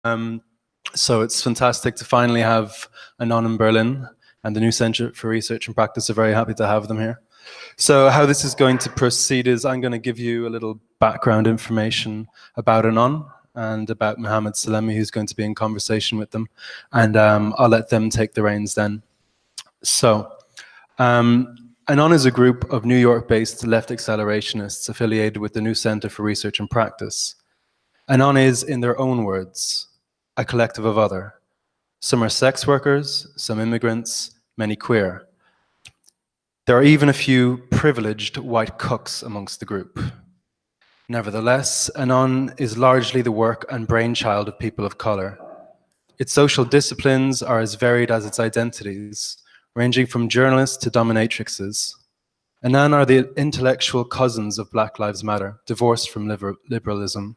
So it's fantastic to finally have Anon in Berlin, and the new Center for Research and Practice are very happy to have them here. So how this is going to proceed is I'm going to give you a little background information about Anon and about Mohammad Salemy, who's going to be in conversation with them, and I'll let them take the reins then. So Anon is a group of New York-based left accelerationists affiliated with the new Center for Research and Practice. Anon is, in their own words, a collective of other. Some are sex workers, some immigrants, many queer. There are even a few privileged white cooks amongst the group. Nevertheless, Anon is largely the work and brainchild of people of color. Its social disciplines are as varied as its identities, ranging from journalists to dominatrixes. Anon are the intellectual cousins of Black Lives Matter, divorced from liberalism.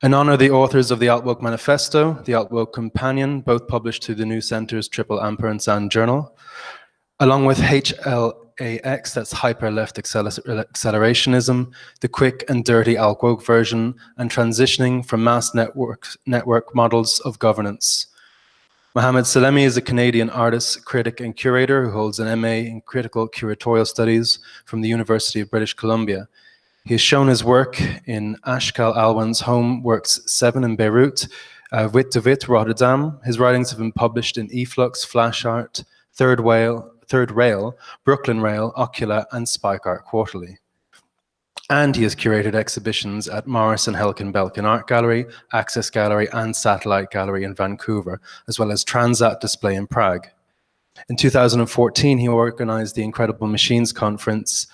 Anon are the authors of the AltWoke Manifesto, the AltWoke Companion, both published through the New Center's Triple Amper and Sand Journal, along with HLAX, that's Hyper-Left Accelerationism, the quick and dirty AltWoke version, and transitioning from mass network models of governance. Mohammad Salemy is a Canadian artist, critic, and curator who holds an MA in Critical Curatorial Studies from the University of British Columbia. He has shown his work in Ashkal Alwan's Home Works 7 in Beirut, Wit de Wit, Rotterdam. His writings have been published in eFlux, Flash Art, Third Rail, Brooklyn Rail, Ocula, and Spike Art Quarterly. And he has curated exhibitions at Morris and Helkin Belkin Art Gallery, Access Gallery, and Satellite Gallery in Vancouver, as well as Transat Display in Prague. In 2014, he organized the Incredible Machines Conference,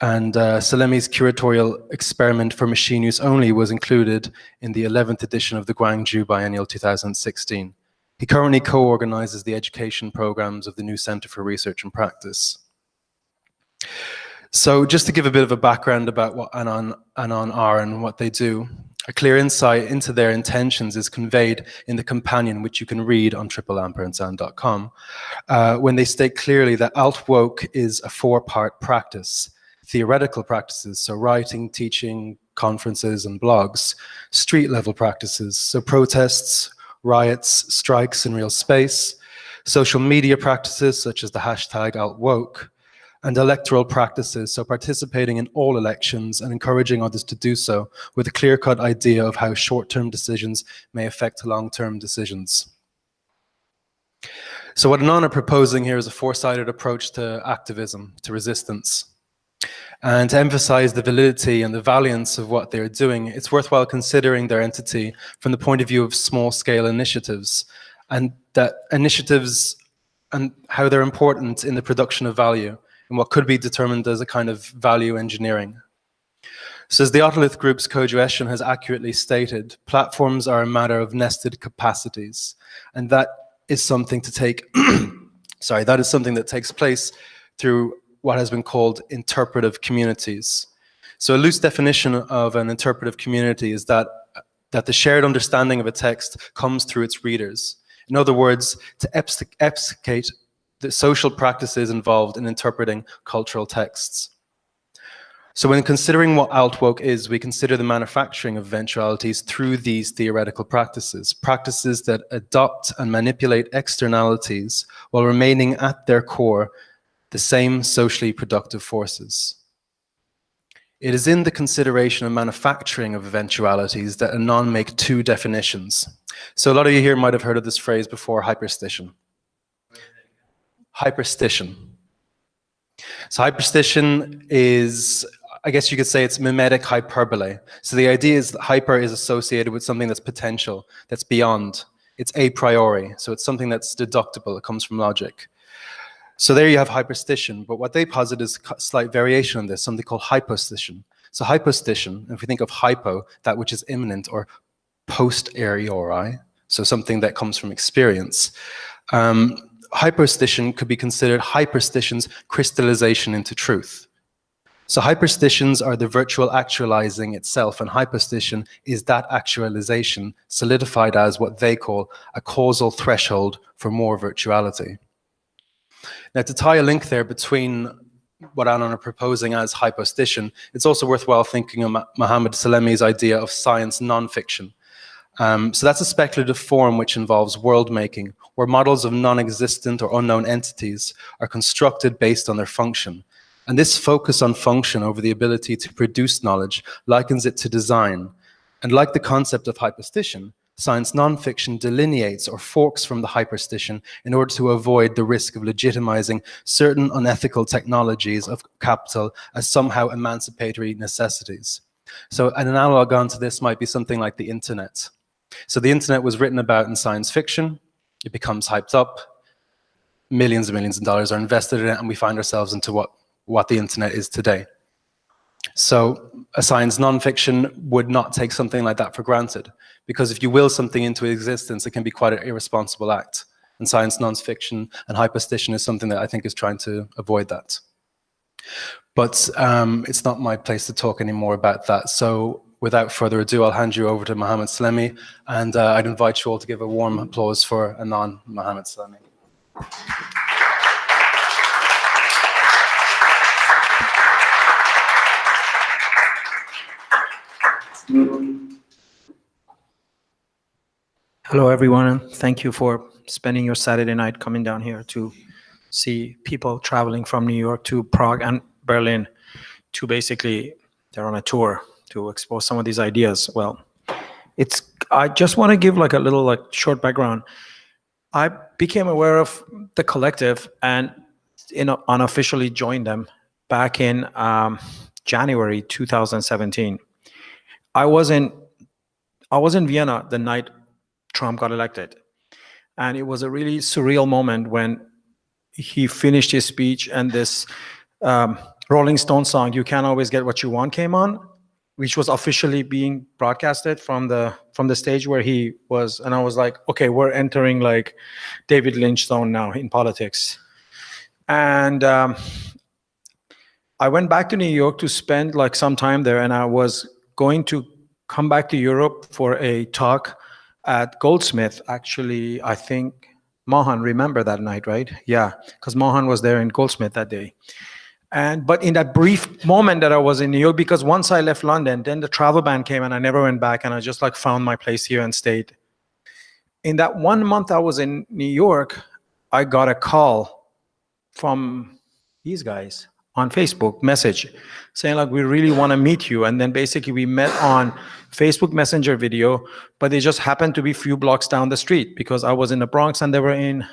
and Salemy's curatorial experiment for machine use only was included in the 11th edition of the Gwangju Biennial 2016. He currently co-organizes the education programs of the new Center for Research and Practice. So just to give a bit of a background about what Anon are and what they do, a clear insight into their intentions is conveyed in the companion, which you can read on tripleamperandsand.com, when they state clearly that AltWoke is a four-part practice. Theoretical practices, so writing, teaching, conferences, and blogs. Street-level practices, so protests, riots, strikes in real space. Social media practices, such as the hashtag AltWoke. And electoral practices, so participating in all elections and encouraging others to do so, with a clear-cut idea of how short-term decisions may affect long-term decisions. So what Anon are proposing here is a four-sided approach to activism, to resistance. And to emphasize the validity and the valiance of what they're doing, it's worthwhile considering their entity from the point of view of small-scale initiatives, and that initiatives and how they're important in the production of value, and what could be determined as a kind of value engineering. So as the Otolith Group's co-gestion has accurately stated, platforms are a matter of nested capacities, and that is something to take, that is something that takes place through what has been called interpretive communities. So a loose definition of an interpretive community is that the shared understanding of a text comes through its readers. In other words, to explicate the social practices involved in interpreting cultural texts. So when considering what AltWoke is, we consider the manufacturing of eventualities through these theoretical practices, practices that adopt and manipulate externalities while remaining at their core the same socially productive forces. It is in the consideration and manufacturing of eventualities that Anon make two definitions. So a lot of you here might have heard of this phrase before, hyperstition. Hyperstition. So hyperstition is, I guess you could say it's mimetic hyperbole. So the idea is that hyper is associated with something that's potential, that's beyond. It's a priori, so it's something that's deductible, it comes from logic. So there you have hyperstition, but what they posit is a slight variation on this, something called hypostition. So hypostition, if we think of hypo, that which is imminent, or posteriori, so something that comes from experience. Hypostition could be considered hyperstition's crystallization into truth. So hyperstitions are the virtual actualizing itself, and hypostition is that actualization solidified as what they call a causal threshold for more virtuality. Now, to tie a link there between what Anon are proposing as hypostition, it's also worthwhile thinking of Mohammad Salemy's idea of science nonfiction. So that's a speculative form which involves world making, where models of non-existent or unknown entities are constructed based on their function. And this focus on function over the ability to produce knowledge likens it to design. And like the concept of hypostition, science nonfiction delineates or forks from the hyperstition in order to avoid the risk of legitimizing certain unethical technologies of capital as somehow emancipatory necessities. So an analog onto this might be something like the internet. So the internet was written about in science fiction, it becomes hyped up, millions and millions of dollars are invested in it, and we find ourselves into what the internet is today. So a science nonfiction would not take something like that for granted, because if you will something into existence, it can be quite an irresponsible act. And science nonfiction and hypostition is something that I think is trying to avoid that. But it's not my place to talk anymore about that. So without further ado, I'll hand you over to Mohammad Salemy, and I'd invite you all to give a warm applause for Anon, Mohammad Salemy. Hello, everyone. Thank you for spending your Saturday night coming down here to see people traveling from New York to Prague and Berlin to basically, they're on a tour to expose some of these ideas. Well, I just want to give like a little short background. I became aware of the collective and unofficially joined them back in January 2017. I was in Vienna the night Trump got elected. And it was a really surreal moment when he finished his speech and this Rolling Stone song, "You Can't Always Get What You Want," came on, which was officially being broadcasted from the stage where he was. And I was like, okay, we're entering like David Lynch zone now in politics. And I went back to New York to spend like some time there, and I was going to come back to Europe for a talk at Goldsmith. Actually, I think Mohan, remember that night, right? Yeah, because Mohan was there in Goldsmith that day. But in that brief moment that I was in New York, because once I left London, then the travel ban came and I never went back, and I just like found my place here and stayed. In that 1 month I was in New York, I got a call from these guys on Facebook message saying like, we really want to meet you. And then basically we met on Facebook Messenger video, but they just happened to be a few blocks down the street because I was in the Bronx and they were in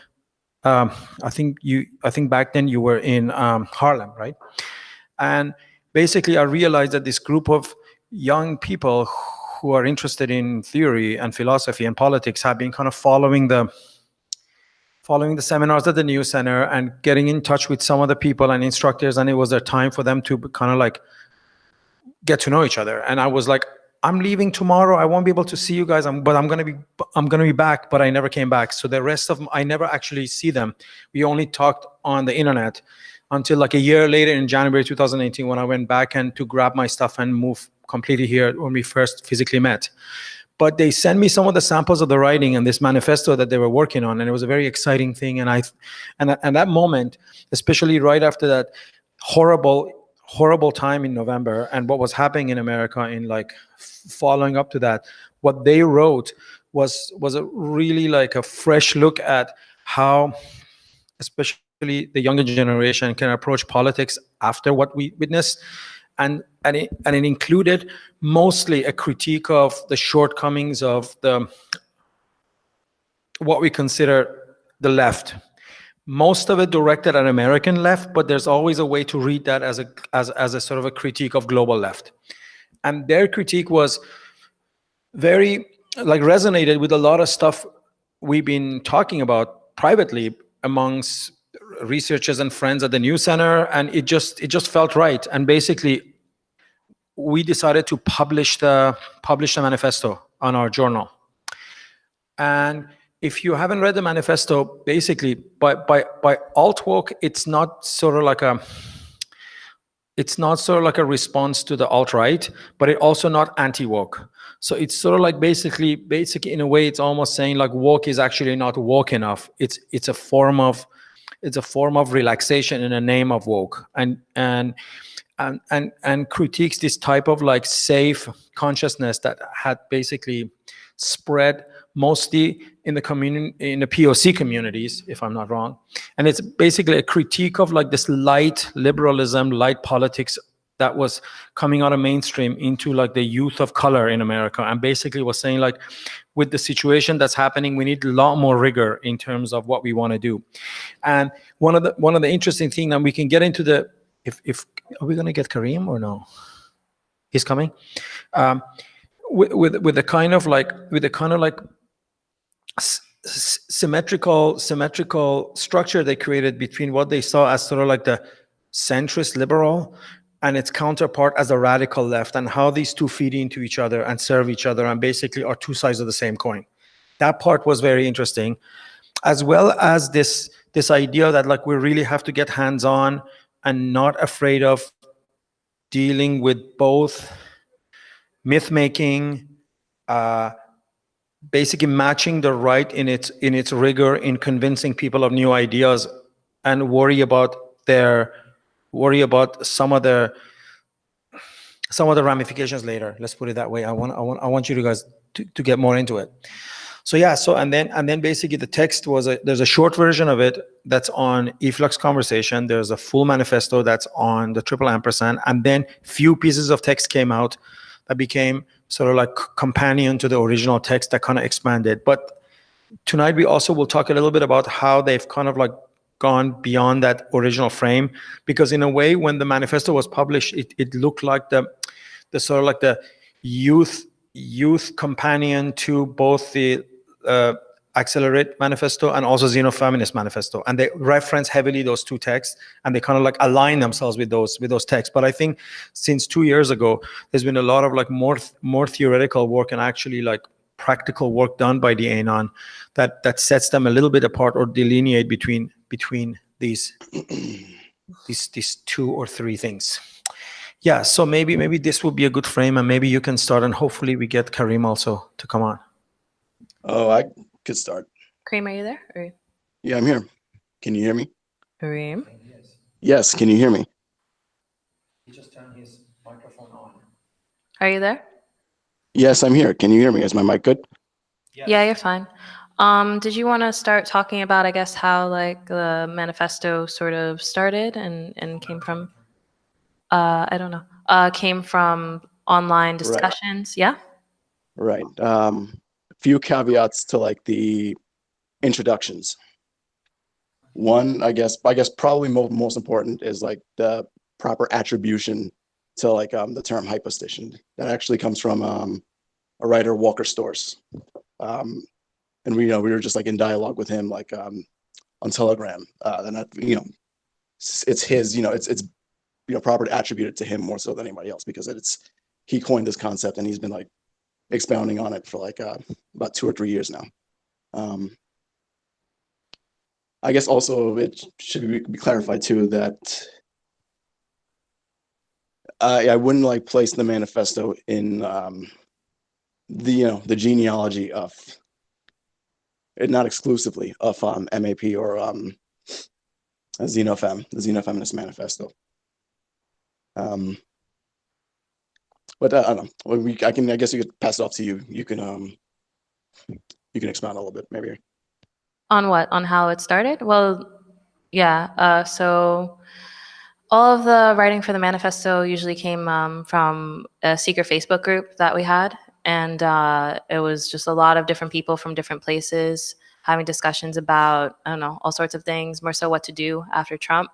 I think back then you were in Harlem, right? And basically I realized that this group of young people who are interested in theory and philosophy and politics have been kind of following the seminars at the News Center and getting in touch with some of the people and instructors, and it was a time for them to kind of like get to know each other. And I was like, I'm leaving tomorrow. I won't be able to see you guys, but I'm gonna be back. But I never came back. So the rest of them, I never actually see them. We only talked on the internet until like a year later in January 2018 when I went back and to grab my stuff and move completely here when we first physically met. But they sent me some of the samples of the writing and this manifesto that they were working on, and it was a very exciting thing. And that moment, especially right after that horrible time in November and what was happening in America in like following up to that, what they wrote was a really like a fresh look at how especially the younger generation can approach politics after what we witnessed. And it included mostly a critique of the shortcomings of what we consider the left. Most of it directed at American left, but there's always a way to read that as a sort of a critique of global left. And their critique was very like resonated with a lot of stuff we've been talking about privately amongst researchers and friends at the News Center, and it just felt right. And basically we decided to publish the manifesto on our journal. And if you haven't read the manifesto, basically by AltWoke, it's not sort of like a response to the alt-right, but it also not anti-woke. So it's sort of like basically in a way, it's almost saying like woke is actually not woke enough. It's a form of relaxation in the name of woke, and critiques this type of like safe consciousness that had basically spread mostly in the POC communities, if I'm not wrong. And it's basically a critique of like this light liberalism, light politics that was coming out of mainstream into like the youth of color in America, and basically was saying like, with the situation that's happening, we need a lot more rigor in terms of what we want to do. And one of the interesting things, and we can get into the, if are we going to get Kareem or no? He's coming. With the kind of like symmetrical structure they created between what they saw as sort of like the centrist liberal and its counterpart as a radical left, and how these two feed into each other and serve each other and basically are two sides of the same coin. That part was very interesting, as well as this idea that like we really have to get hands-on and not afraid of dealing with both myth making, basically matching the right in its rigor in convincing people of new ideas, and worry about some of the ramifications later. Let's put it that way. I want you guys to get more into it. So yeah, and then basically the text was there's a short version of it that's on Efflux Conversation. There's a full manifesto that's on the &&, and then few pieces of text came out that became sort of like companion to the original text that kind of expanded. But tonight we also will talk a little bit about how they've kind of like gone beyond that original frame, because in a way, when the manifesto was published, it looked like the sort of like the youth companion to both the Accelerate Manifesto and also Xenofeminist Manifesto, and they reference heavily those two texts, and they kind of like align themselves with those texts. But I think since 2 years ago, there's been a lot of like more theoretical work and actually like practical work done by the Anon that sets them a little bit apart or delineate between these two or three things. Yeah, so maybe this will be a good frame, and maybe you can start, and hopefully we get Kareem also to come on. Oh, I could start. Kareem, are you there? Or... Yeah, I'm here. Can you hear me? Kareem? Yes, can you hear me? He just turned his microphone on. Are you there? Yes, I'm here. Can you hear me? Is my mic good? Yes. Yeah, you're fine. Did you want to start talking about, I guess, how like the manifesto sort of started and came from, I don't know, came from online discussions? Right. Yeah? Right. Few caveats to like the introductions. One, I guess probably most important is like the proper attribution to like the term hypostician. That actually comes from a writer, Walker Storrs. And we were just like in dialogue with him, like on Telegram. And it's his, it's proper to attribute it to him more so than anybody else, because he coined this concept and he's been like expounding on it for like about 2 or 3 years now. I guess also it should be clarified too that I wouldn't like place the manifesto in the genealogy of, not exclusively of MAP or Xenofem, the Xenofeminist Manifesto. But I don't know. I guess you could pass it off to you. You can expound a little bit, maybe. On what? On how it started? Well, yeah. So all of the writing for the manifesto usually came from a secret Facebook group that we had. And it was just a lot of different people from different places having discussions about, I don't know, all sorts of things, more so what to do after Trump.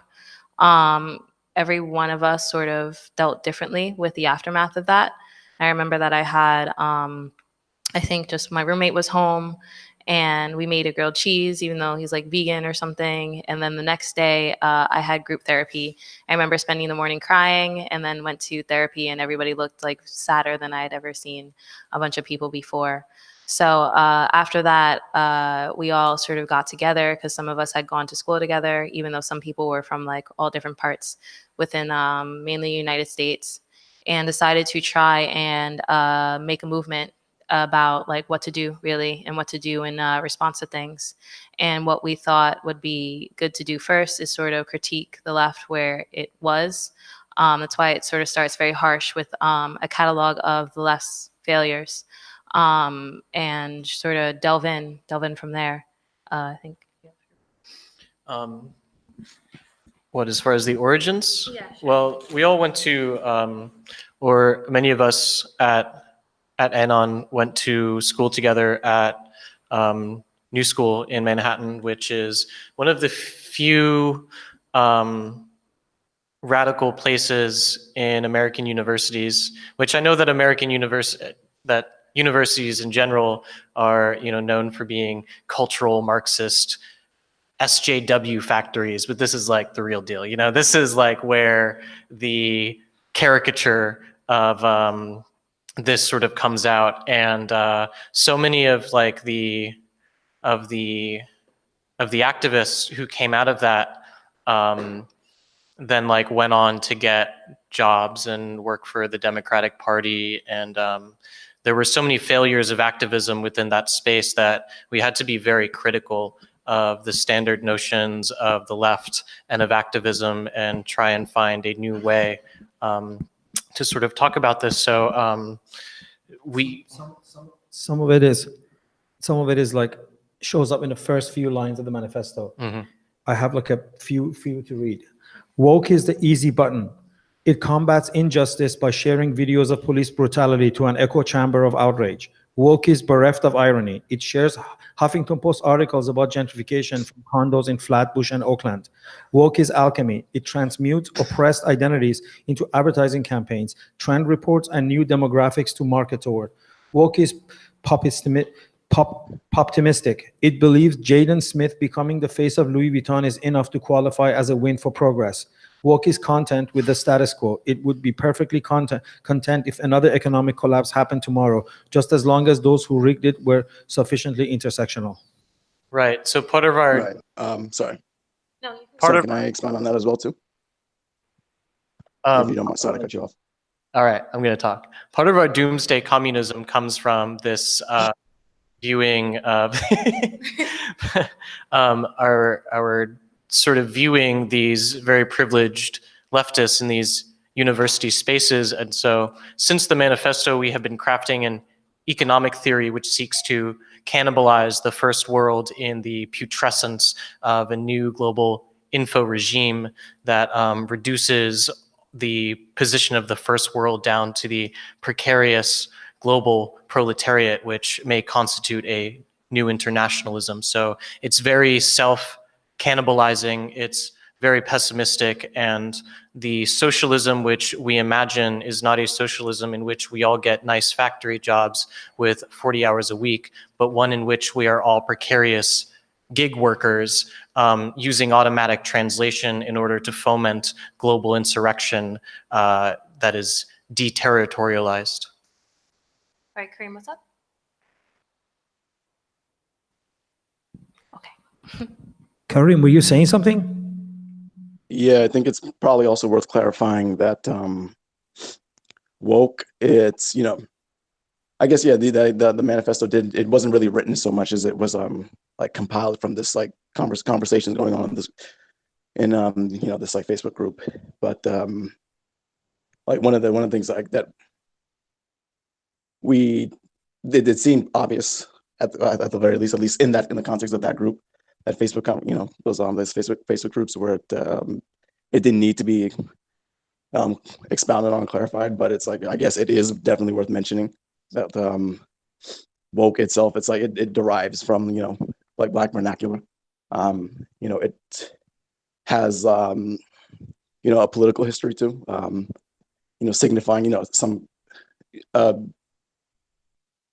Every one of us sort of dealt differently with the aftermath of that. I remember that I had, I think just my roommate was home and we made a grilled cheese, even though he's like vegan or something. And then the next day I had group therapy. I remember spending the morning crying and then went to therapy, and everybody looked like sadder than I had ever seen a bunch of people before. So after that, we all sort of got together because some of us had gone to school together, even though some people were from like all different parts within mainly the United States, and decided to try and make a movement about like what to do really and what to do in response to things. And what we thought would be good to do first is sort of critique the left where it was. That's why it sort of starts very harsh with a catalog of the left's failures. and sort of delve in from there. I think. What, as far as the origins? Yeah, sure. Well, we all went to, or many of us at Anon went to school together at New School in Manhattan, which is one of the few radical places in American universities, which I know that universities in general are, known for being cultural Marxist SJW factories, but this is like the real deal. This is like where the caricature of this sort of comes out, and so many of like the activists who came out of that then like went on to get jobs and work for the Democratic Party, and there were so many failures of activism within that space that we had to be very critical of the standard notions of the left and of activism and try and find a new way to sort of talk about this. So some of it is like shows up in the first few lines of the manifesto. I have like a few to read. Woke is the easy button. It combats injustice by sharing videos of police brutality to an echo chamber of outrage. Woke is bereft of irony. It shares Huffington Post articles about gentrification from condos in Flatbush and Oakland. Woke is alchemy. It transmutes oppressed identities into advertising campaigns, trend reports, and new demographics to market toward. Woke is poptimistic. It believes Jaden Smith becoming the face of Louis Vuitton is enough to qualify as a win for progress. Woke is content with the status quo. It would be perfectly content if another economic collapse happened tomorrow, just as long as those who rigged it were sufficiently intersectional. Right. So part of our Sorry. No, Can I expand on that as well too? If you don't mind, sorry, I cut you off. All right, I'm going to talk. Part of our doomsday communism comes from this viewing of our sort of viewing these very privileged leftists in these university spaces. And so since the manifesto, we have been crafting an economic theory which seeks to cannibalize the first world in the putrescence of a new global info regime that reduces the position of the first world down to the precarious global proletariat, which may constitute a new internationalism. So it's very self-cannibalizing, it's very pessimistic, and the socialism which we imagine is not a socialism in which we all get nice factory jobs with 40 hours a week, but one in which we are all precarious gig workers using automatic translation in order to foment global insurrection that is deterritorialized. All right, Kareem, what's up? Okay. Kareem, were you saying something? Yeah, I think it's probably also worth clarifying that woke, it's, I guess, yeah, the manifesto it wasn't really written so much as it was like compiled from this like conversations going on in this this like Facebook group. But like one of the things like that it seemed obvious at the very least, at least in the context of that group, that Facebook, those Facebook groups where it didn't need to be expounded on and clarified, but it's like, I guess it is definitely worth mentioning that woke itself, it's like it derives from like Black vernacular. It has a political history too, signifying some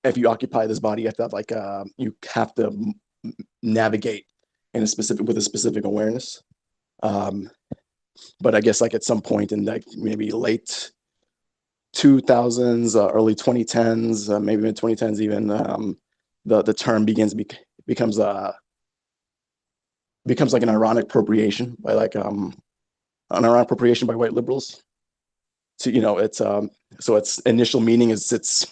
if you occupy this body, you have to have like you have to navigate in with a specific awareness. But I guess like at some point in like maybe late 2000s, early 2010s, maybe mid 2010s even, the term becomes like an ironic appropriation by like an ironic appropriation by white liberals. So it's so its initial meaning is it's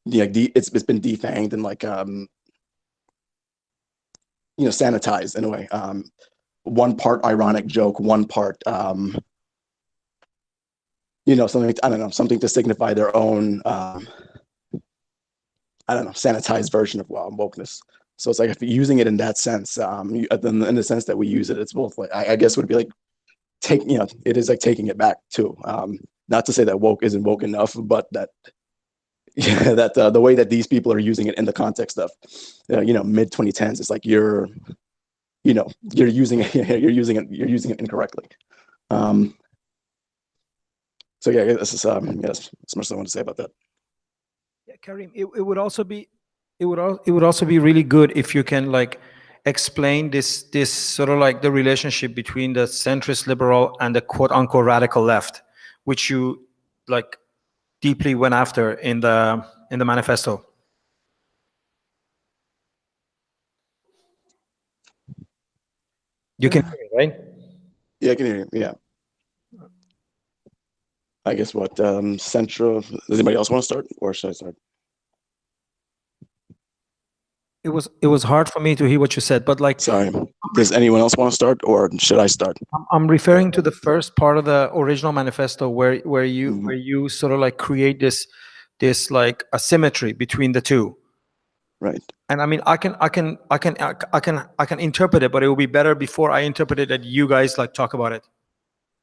been defanged and like sanitized in a way. One part ironic joke, one part something, I don't know, something to signify their own I don't know, sanitized version of wokeness. So it's like if you're using it in that sense, in the sense that we use it, it's both like I guess would be like it is like taking it back too. Not to say that woke isn't woke enough, but that that the way that these people are using it in the context of mid 2010s, it's like you're using it you're using it incorrectly. So yeah, this is yes, as much as I want to say about that. Yeah, Karim, it would also be really good if you can like explain this sort of like the relationship between the centrist liberal and the quote unquote radical left, which you like deeply went after in the manifesto. You can hear me, right? Yeah, I can hear you. Yeah. I guess what central. Does anybody else want to start, or should I start? It was hard for me to hear what you said, but like, Sorry. Does anyone else want to start, or should I start? I'm referring to the first part of the original manifesto where you sort of like create this like asymmetry between the two. Right. And I mean, I can interpret it, but it will be better before I interpret it that you guys like talk about it.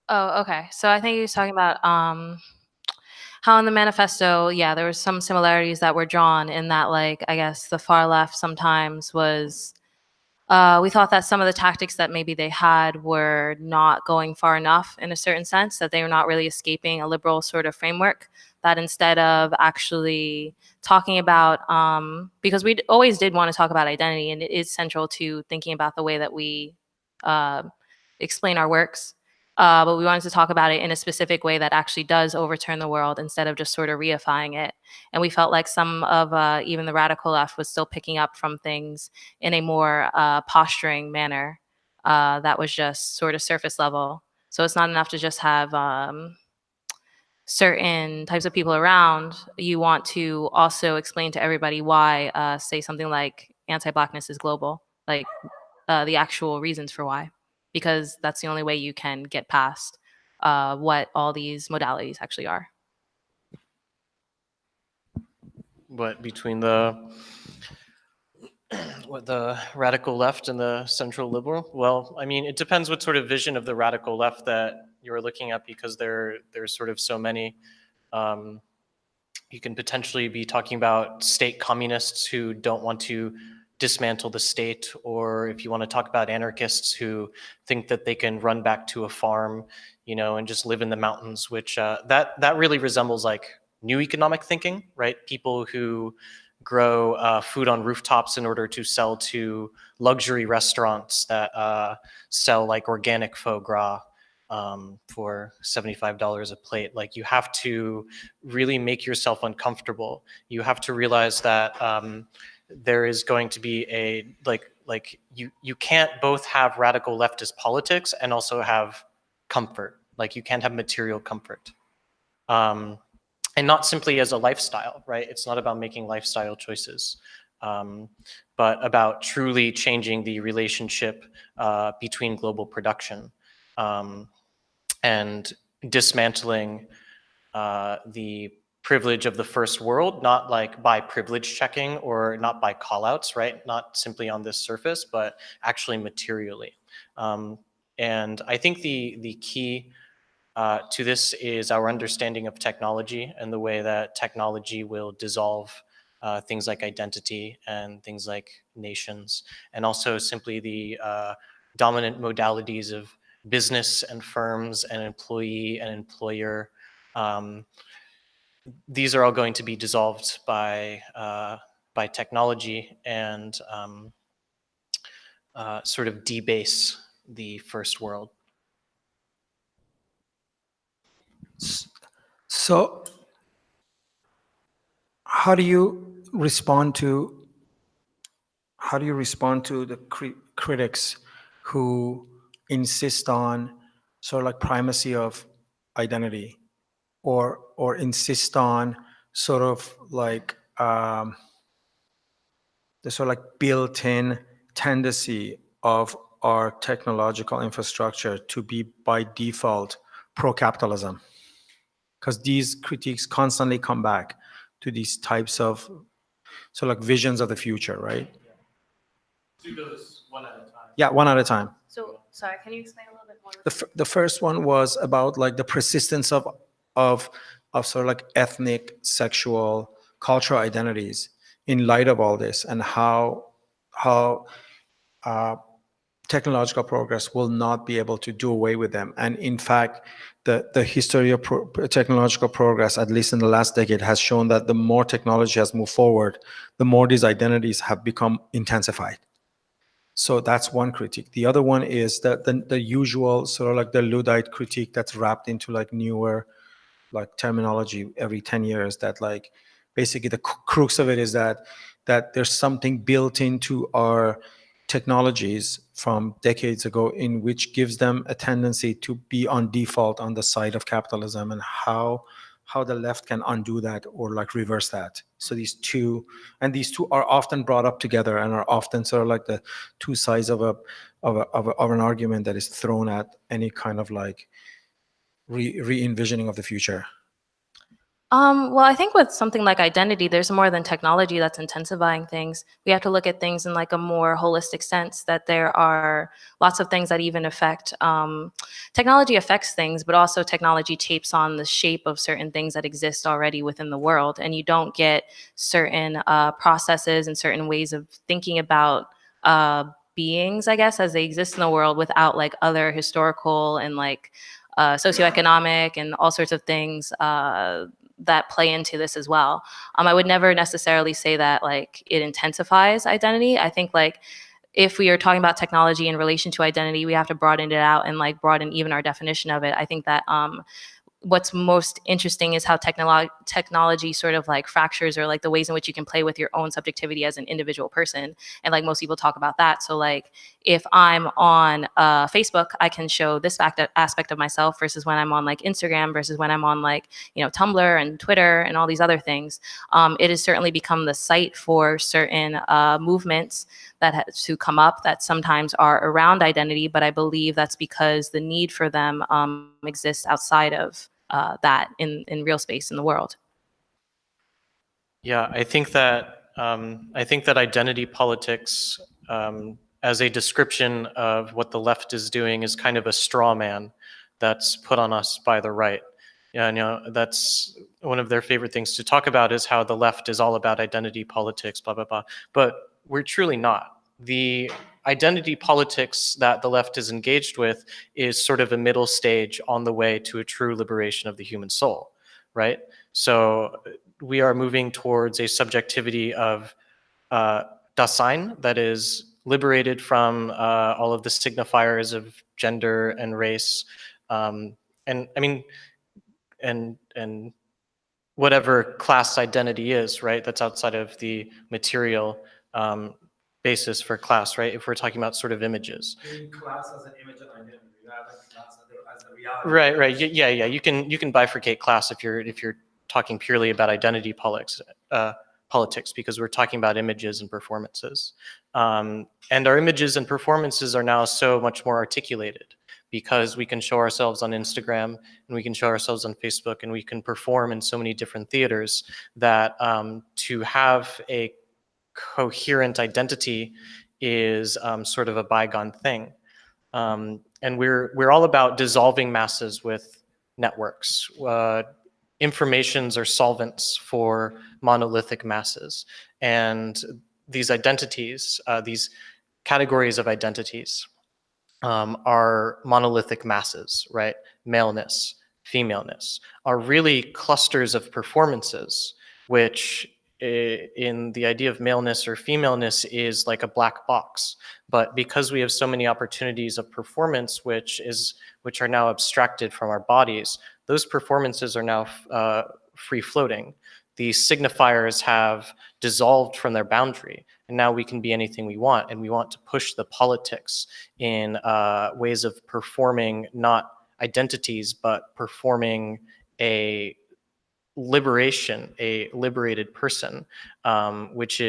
Oh, okay. So I think he was talking about how in the manifesto, yeah, there were some similarities that were drawn in that, like, I guess the far left sometimes was, we thought that some of the tactics that maybe they had were not going far enough in a certain sense, that they were not really escaping a liberal sort of framework, that instead of actually talking about, because we always did want to talk about identity, and it is central to thinking about the way that we explain our works. But we wanted to talk about it in a specific way that actually does overturn the world instead of just sort of reifying it. And we felt like some of even the radical left was still picking up from things in a more posturing manner that was just sort of surface level. So it's not enough to just have certain types of people around. You want to also explain to everybody why, say something like anti-Blackness is global, like the actual reasons for why. Because that's the only way you can get past what all these modalities actually are. What between the radical left and the central liberal? Well, I mean, it depends what sort of vision of the radical left that you're looking at, because there's sort of so many. You can potentially be talking about state communists who don't want to dismantle the state, or if you want to talk about anarchists who think that they can run back to a farm, and just live in the mountains, which that really resembles like new economic thinking, right? People who grow food on rooftops in order to sell to luxury restaurants that sell like organic foie gras for $75 a plate. Like, you have to really make yourself uncomfortable. You have to realize that there is going to be a you can't both have radical leftist politics and also have comfort. Like, you can't have material comfort, and not simply as a lifestyle, right? It's not about making lifestyle choices, but about truly changing the relationship between global production, and dismantling the privilege of the first world, not like by privilege checking or not by callouts, right? Not simply on this surface, but actually materially. And I think the key to this is our understanding of technology and the way that technology will dissolve things like identity and things like nations, and also simply the dominant modalities of business and firms and employee and employer. These are all going to be dissolved by technology and sort of debase the first world. So how do you respond to the critics who insist on sort of like primacy of identity, or insist on sort of like the sort of like built-in tendency of our technological infrastructure to be by default pro-capitalism? Because these critiques constantly come back to these types of So like visions of the future, right? Do those one at a time. Yeah, one at a time. So, sorry, can you explain a little bit more? The first one was about like the persistence of sort of like ethnic, sexual, cultural identities in light of all this, and how technological progress will not be able to do away with them. And in fact, the history of technological progress, at least in the last decade, has shown that the more technology has moved forward, the more these identities have become intensified. So that's one critique. The other one is that the usual sort of like the Luddite critique that's wrapped into like newer like terminology every 10 years, that like basically the crux of it is that there's something built into our technologies from decades ago in which gives them a tendency to be on default on the side of capitalism, and how the left can undo that or like reverse that. So these two are often brought up together and are often sort of like the two sides of an argument that is thrown at any kind of like re-envisioning of the future. Well, I think with something like identity, there's more than technology that's intensifying things. We have to look at things in like a more holistic sense, that there are lots of things that even affect, technology affects things, but also technology tapes on the shape of certain things that exist already within the world. And you don't get certain processes and certain ways of thinking about beings, I guess, as they exist in the world without like other historical and like socioeconomic and all sorts of things that play into this as well. I would never necessarily say that like it intensifies identity. I think like if we are talking about technology in relation to identity, we have to broaden it out and like broaden even our definition of it. I think that what's most interesting is how technology sort of like fractures, or like the ways in which you can play with your own subjectivity as an individual person. And like most people talk about that. So like if I'm on Facebook, I can show this aspect of myself versus when I'm on like Instagram versus when I'm on like, you know, Tumblr and Twitter and all these other things. It has certainly become the site for certain movements that have to come up that sometimes are around identity, but I believe that's because the need for them exists outside of that in real space in the world. Yeah, I think that identity politics, as a description of what the left is doing, is kind of a straw man that's put on us by the right. Yeah, you know, that's one of their favorite things to talk about, is how the left is all about identity politics, blah blah blah. But we're truly not. The identity politics that the left is engaged with is sort of a middle stage on the way to a true liberation of the human soul, right? So we are moving towards a subjectivity of Dasein that is liberated from all of the signifiers of gender and race, and I mean, and whatever class identity is, right? That's outside of the material basis for class, right? If we're talking about sort of images. Class as an image and identity, class as the reality. Right. Yeah. You can bifurcate class if you're talking purely about identity politics, because we're talking about images and performances. And our images and performances are now so much more articulated, because we can show ourselves on Instagram and we can show ourselves on Facebook and we can perform in so many different theaters that to have a coherent identity is sort of a bygone thing. And we're all about dissolving masses with networks. Informations are solvents for monolithic masses. And these identities, these categories of identities, are monolithic masses, right? Maleness, femaleness, are really clusters of performances, which in the idea of maleness or femaleness is like a black box. But because we have so many opportunities of performance, which are now abstracted from our bodies, those performances are now free floating. The signifiers have dissolved from their boundary, and now we can be anything we want. And we want to push the politics in ways of performing not identities, but performing a liberation, a liberated person, which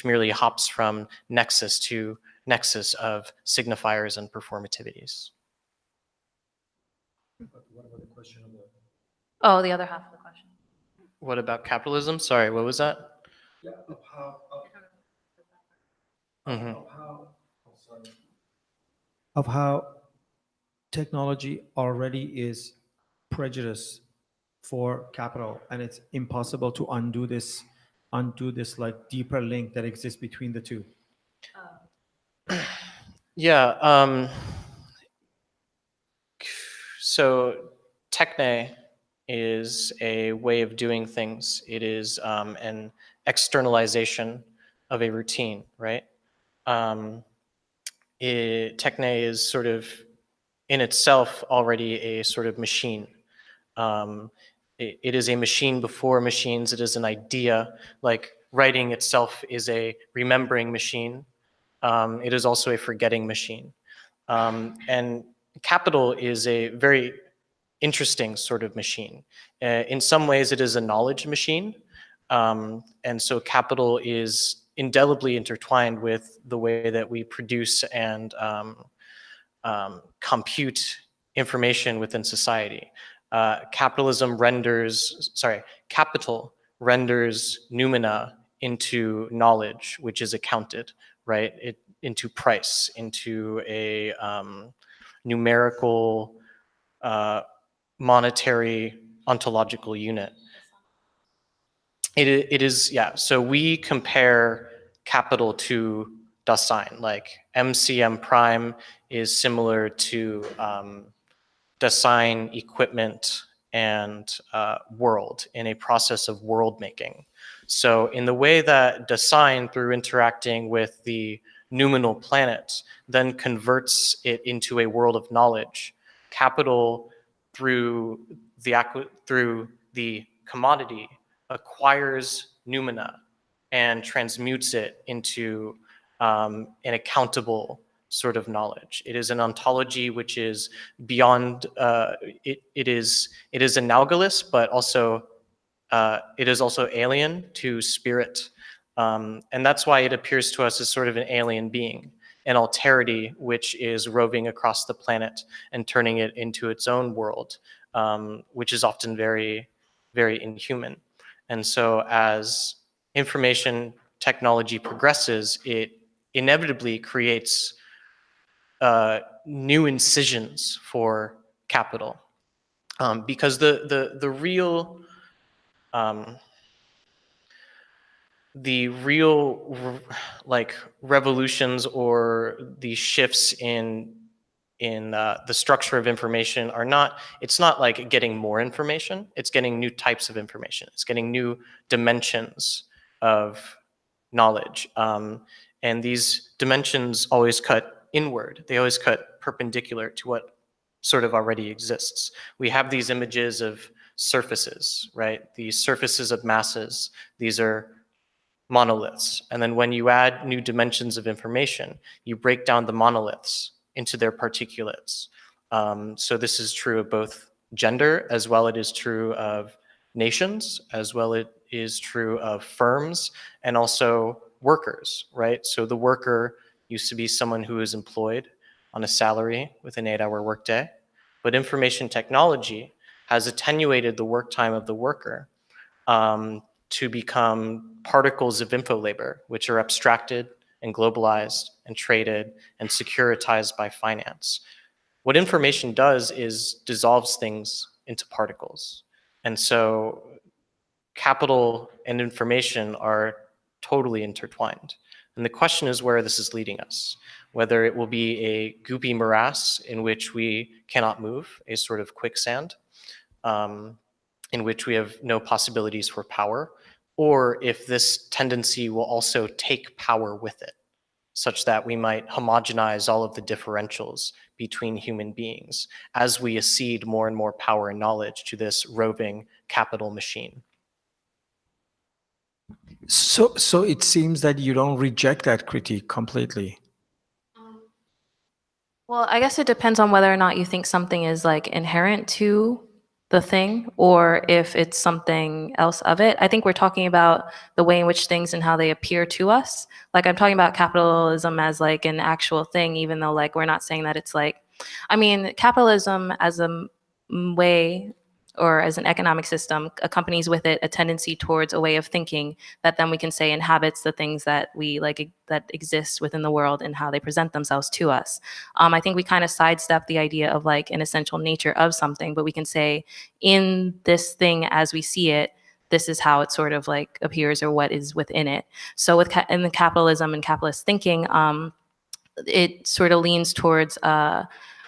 merely hops from nexus to nexus of signifiers and performativities. What about the question of Oh, the other half of the question. What about capitalism? Sorry, what was that? Mhm. of how technology already is prejudice for capital, and it's impossible to undo this like deeper link that exists between the two. Yeah. So techne is a way of doing things. It is an externalization of a routine, right? Techne is sort of in itself already a sort of machine. It is a machine before machines. It is an idea, like writing itself is a remembering machine. It is also a forgetting machine. And capital is a very interesting sort of machine. In some ways, it is a knowledge machine. And so capital is indelibly intertwined with the way that we produce and compute information within society. Capital renders noumena into knowledge, which is accounted, right? Into price, into a numerical, monetary, ontological unit. It is, yeah. So we compare capital to Dasein, like MCM prime is similar to Dasein equipment and world in a process of world making. So in the way that Dasein, through interacting with the noumenal planet, then converts it into a world of knowledge, capital through the commodity acquires noumena and transmutes it into an accountable sort of knowledge. It is an ontology which is beyond, it is analogous, but also it is also alien to spirit. And that's why it appears to us as sort of an alien being, an alterity which is roving across the planet and turning it into its own world, which is often very, very inhuman. And so as information technology progresses, it inevitably creates new incisions for capital, because the real like revolutions or the shifts in the structure of information are not, it's not like getting more information, it's getting new types of information, it's getting new dimensions of knowledge. And these dimensions always cut inward, they always cut perpendicular to what sort of already exists. We have these images of surfaces, right? These surfaces of masses, these are monoliths. And then when you add new dimensions of information, you break down the monoliths into their particulates. So this is true of both gender, as well it is true of nations, as well it is true of firms, and also workers, right? So the worker used to be someone who is employed on a salary with an 8-hour workday, but information technology has attenuated the work time of the worker to become particles of info labor, which are abstracted and globalized and traded and securitized by finance. What information does is dissolves things into particles. And so capital and information are totally intertwined. And the question is where this is leading us, whether it will be a goopy morass in which we cannot move, a sort of quicksand, in which we have no possibilities for power, or if this tendency will also take power with it, such that we might homogenize all of the differentials between human beings as we accede more and more power and knowledge to this roving capital machine. So it seems that you don't reject that critique completely. Well, I guess it depends on whether or not you think something is like inherent to the thing or if it's something else of it. I think we're talking about the way in which things and how they appear to us. Like I'm talking about capitalism as like an actual thing, even though like we're not saying that it's like, I mean, capitalism as a way or as an economic system accompanies with it a tendency towards a way of thinking that then we can say inhabits the things that we like that exist within the world and how they present themselves to us. I think we kind of sidestep the idea of like an essential nature of something, but we can say in this thing as we see it, this is how it sort of like appears or what is within it. So in the capitalism and capitalist thinking, it sort of leans towards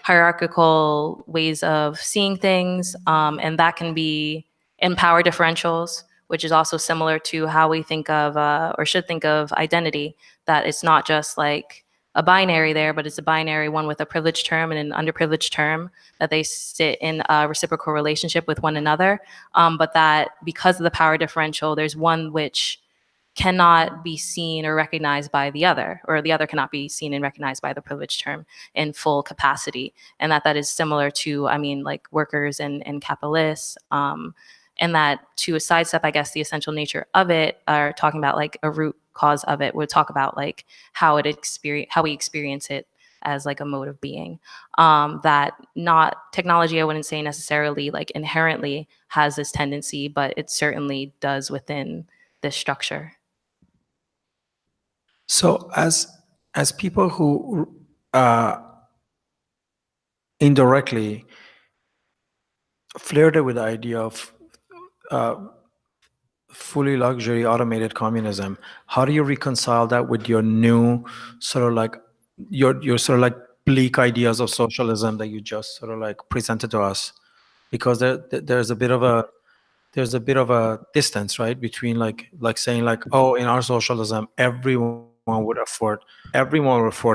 hierarchical ways of seeing things, and that can be in power differentials, which is also similar to how we think of or should think of identity, that it's not just like a binary there, but it's a binary, one with a privileged term and an underprivileged term, that they sit in a reciprocal relationship with one another, but that because of the power differential, there's one which cannot be seen or recognized by the other, or the other cannot be seen and recognized by the privileged term in full capacity. And that is similar to, I mean, like workers and capitalists, and that to a sidestep, I guess, the essential nature of it, or talking about like a root cause of it, would talk about like how we experience it as like a mode of being. That not technology, I wouldn't say necessarily like inherently has this tendency, but it certainly does within this structure. So as people who indirectly flirted with the idea of fully luxury automated communism, how do you reconcile that with your new sort of like your sort of like bleak ideas of socialism that you just sort of like presented to us? Because there's a bit of a distance, right, between like saying like, oh, in our socialism everyone would afford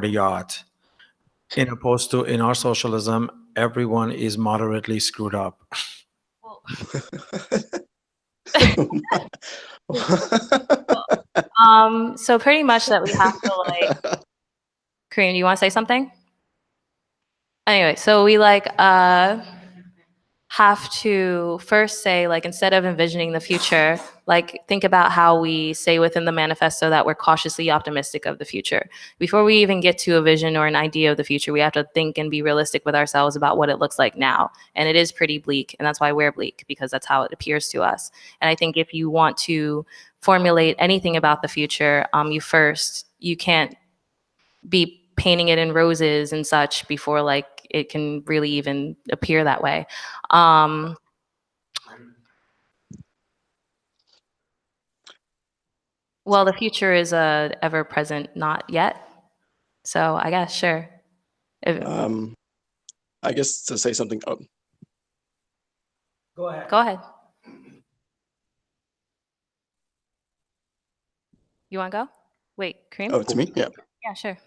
a yacht, in opposed to in our socialism everyone is moderately screwed up. So pretty much that we have to like, Kareem, do you want to say something? Anyway, so we like have to first say, like, instead of envisioning the future, like think about how we say within the manifesto that we're cautiously optimistic of the future. Before we even get to a vision or an idea of the future, we have to think and be realistic with ourselves about what it looks like now. And it is pretty bleak, and that's why we're bleak, because that's how it appears to us. And I think if you want to formulate anything about the future, you can't be painting it in roses and such before like it can really even appear that way. Well, the future is a ever present, not yet. So I guess, sure. I guess to say something. Oh. Go ahead. Go ahead. You want to go? Wait, Kareem? Oh, to me? Yeah. Yeah, sure.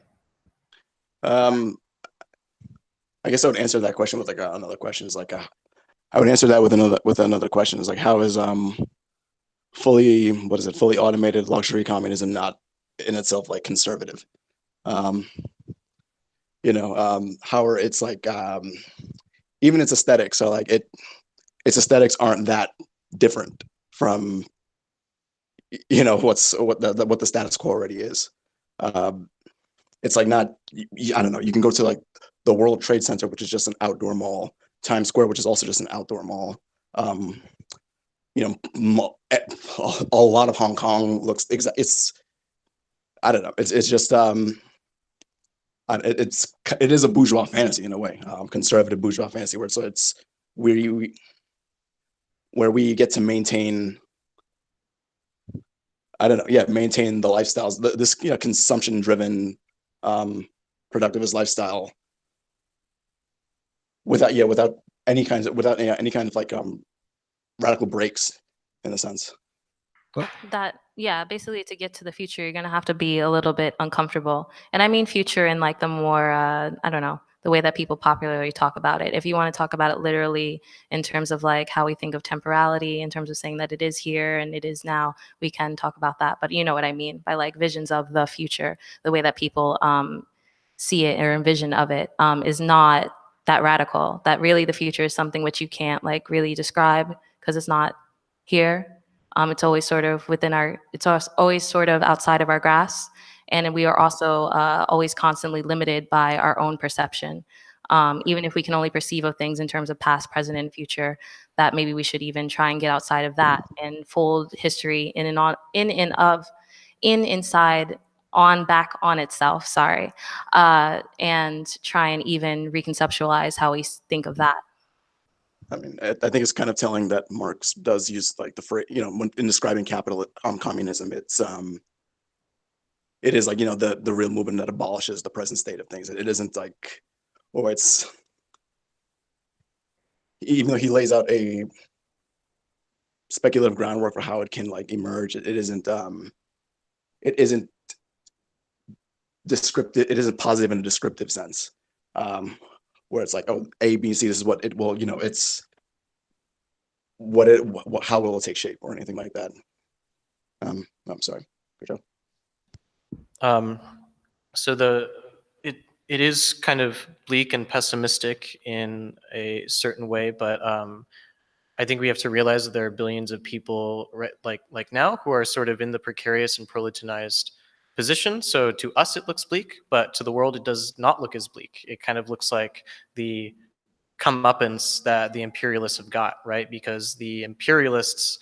I guess I would answer that question with like another question. Is like I would answer that with another question. Is like, how is fully automated luxury communism not in itself like conservative? How are it's like even its aesthetics. So like its aesthetics aren't that different from what the status quo already is. It's like not, I don't know, you can go to like the World Trade Center, which is just an outdoor mall, Times Square, which is also just an outdoor mall. A lot of Hong Kong looks it's I don't know, it's just it is a bourgeois fantasy in a way, conservative bourgeois fantasy, where it's where we get to maintain, I don't know, maintain the lifestyles, this consumption-driven, productivist lifestyle, without any kind of like radical breaks, in a sense. Basically to get to the future, you're gonna have to be a little bit uncomfortable. And I mean future in like the more, I don't know, the way that people popularly talk about it. If you want to talk about it literally in terms of like how we think of temporality, in terms of saying that it is here and it is now, we can talk about that. But you know what I mean by like visions of the future, the way that people see it or envision of it is not that radical. That really the future is something which you can't like really describe because it's not here. It's always sort of always sort of outside of our grasp. And we are also always constantly limited by our own perception. even if we can only perceive of things in terms of past, present, and future, that maybe we should even try and get outside of that and fold history back on itself, and try and even reconceptualize how we think of that. I mean, I think it's kind of telling that Marx does use like the phrase, when in describing communism, it is like, the real movement that abolishes the present state of things. It isn't like, it's, even though he lays out a speculative groundwork for how it can like emerge, it isn't descriptive. It isn't positive in a descriptive sense, where it's like, oh, A, B, C, this is what it will, it's how will it take shape or anything like that. I'm sorry. Good job. So it is kind of bleak and pessimistic in a certain way, but I think we have to realize that there are billions of people like now who are sort of in the precarious and proletarianized position. So to us it looks bleak, but to the world it does not look as bleak. It kind of looks like the comeuppance that the imperialists have got, right? Because the imperialists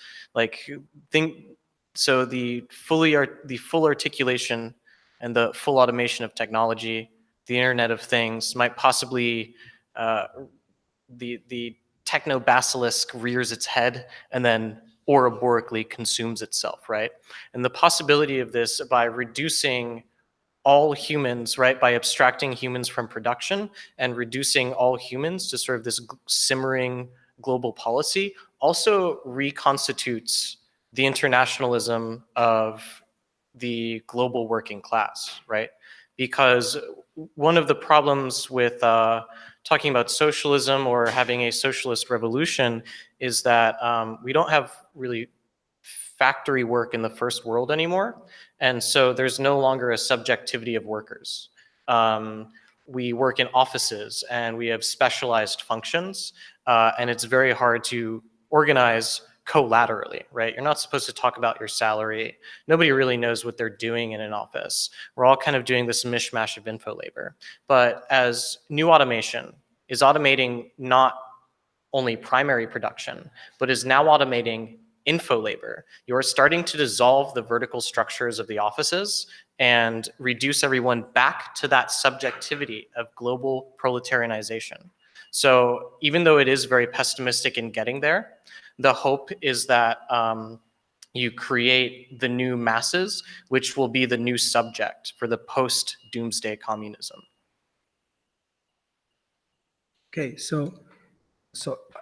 so the full articulation and the full automation of technology, the Internet of Things, might possibly the techno-basilisk rears its head and then ouroborically consumes itself, right? And the possibility of this by reducing all humans, right, by abstracting humans from production and reducing all humans to sort of this simmering global policy also reconstitutes the internationalism of the global working class, right? Because one of the problems with talking about socialism or having a socialist revolution is that we don't have really factory work in the first world anymore. And so there's no longer a subjectivity of workers. We work in offices and we have specialized functions, and it's very hard to organize collaterally, right? You're not supposed to talk about your salary. Nobody really knows what they're doing in an office. We're all kind of doing this mishmash of info labor. But as new automation is automating not only primary production, but is now automating info labor, you're starting to dissolve the vertical structures of the offices and reduce everyone back to that subjectivity of global proletarianization. So even though it is very pessimistic in getting there, the hope is that you create the new masses, which will be the new subject for the post-doomsday communism. Okay, so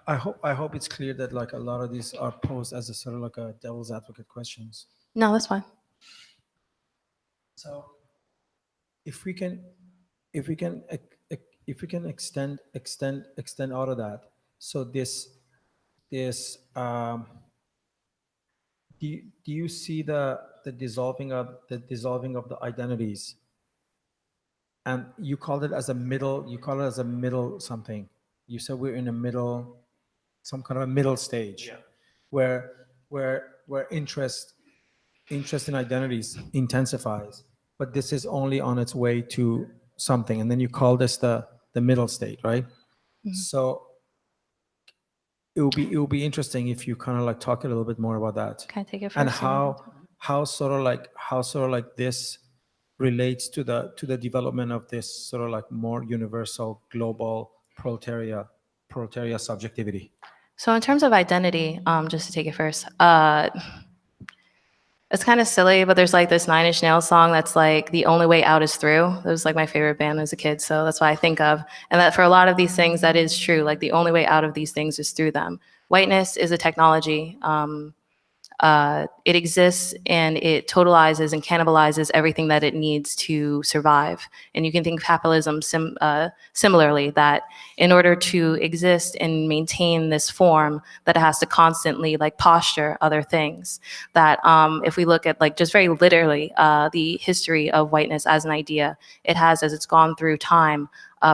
I hope it's clear that like a lot of these are posed as a sort of like a devil's advocate questions. No, that's fine. So if we can extend out of that, so do you see the dissolving of the identities? And you called it as a middle something. You said we're in a middle, some kind of a middle stage, yeah, where interest in identities intensifies, but this is only on its way to something, and then you call this the middle state, right? Mm-hmm. So it will be interesting if you kind of like talk a little bit more about that. Can I take it first? And how sort of like this relates to the development of this sort of like more universal global proletariat subjectivity. So in terms of identity, just to take it first, it's kind of silly, but there's like this Nine Inch Nails song that's like, the only way out is through. That was like my favorite band as a kid, so that's what I think of. And that for a lot of these things, that is true. Like the only way out of these things is through them. Whiteness is a technology. It exists and it totalizes and cannibalizes everything that it needs to survive. And you can think of capitalism similarly, that in order to exist and maintain this form, that it has to constantly like posture other things. That if we look at like just very literally the history of whiteness as an idea, it has, as it's gone through time,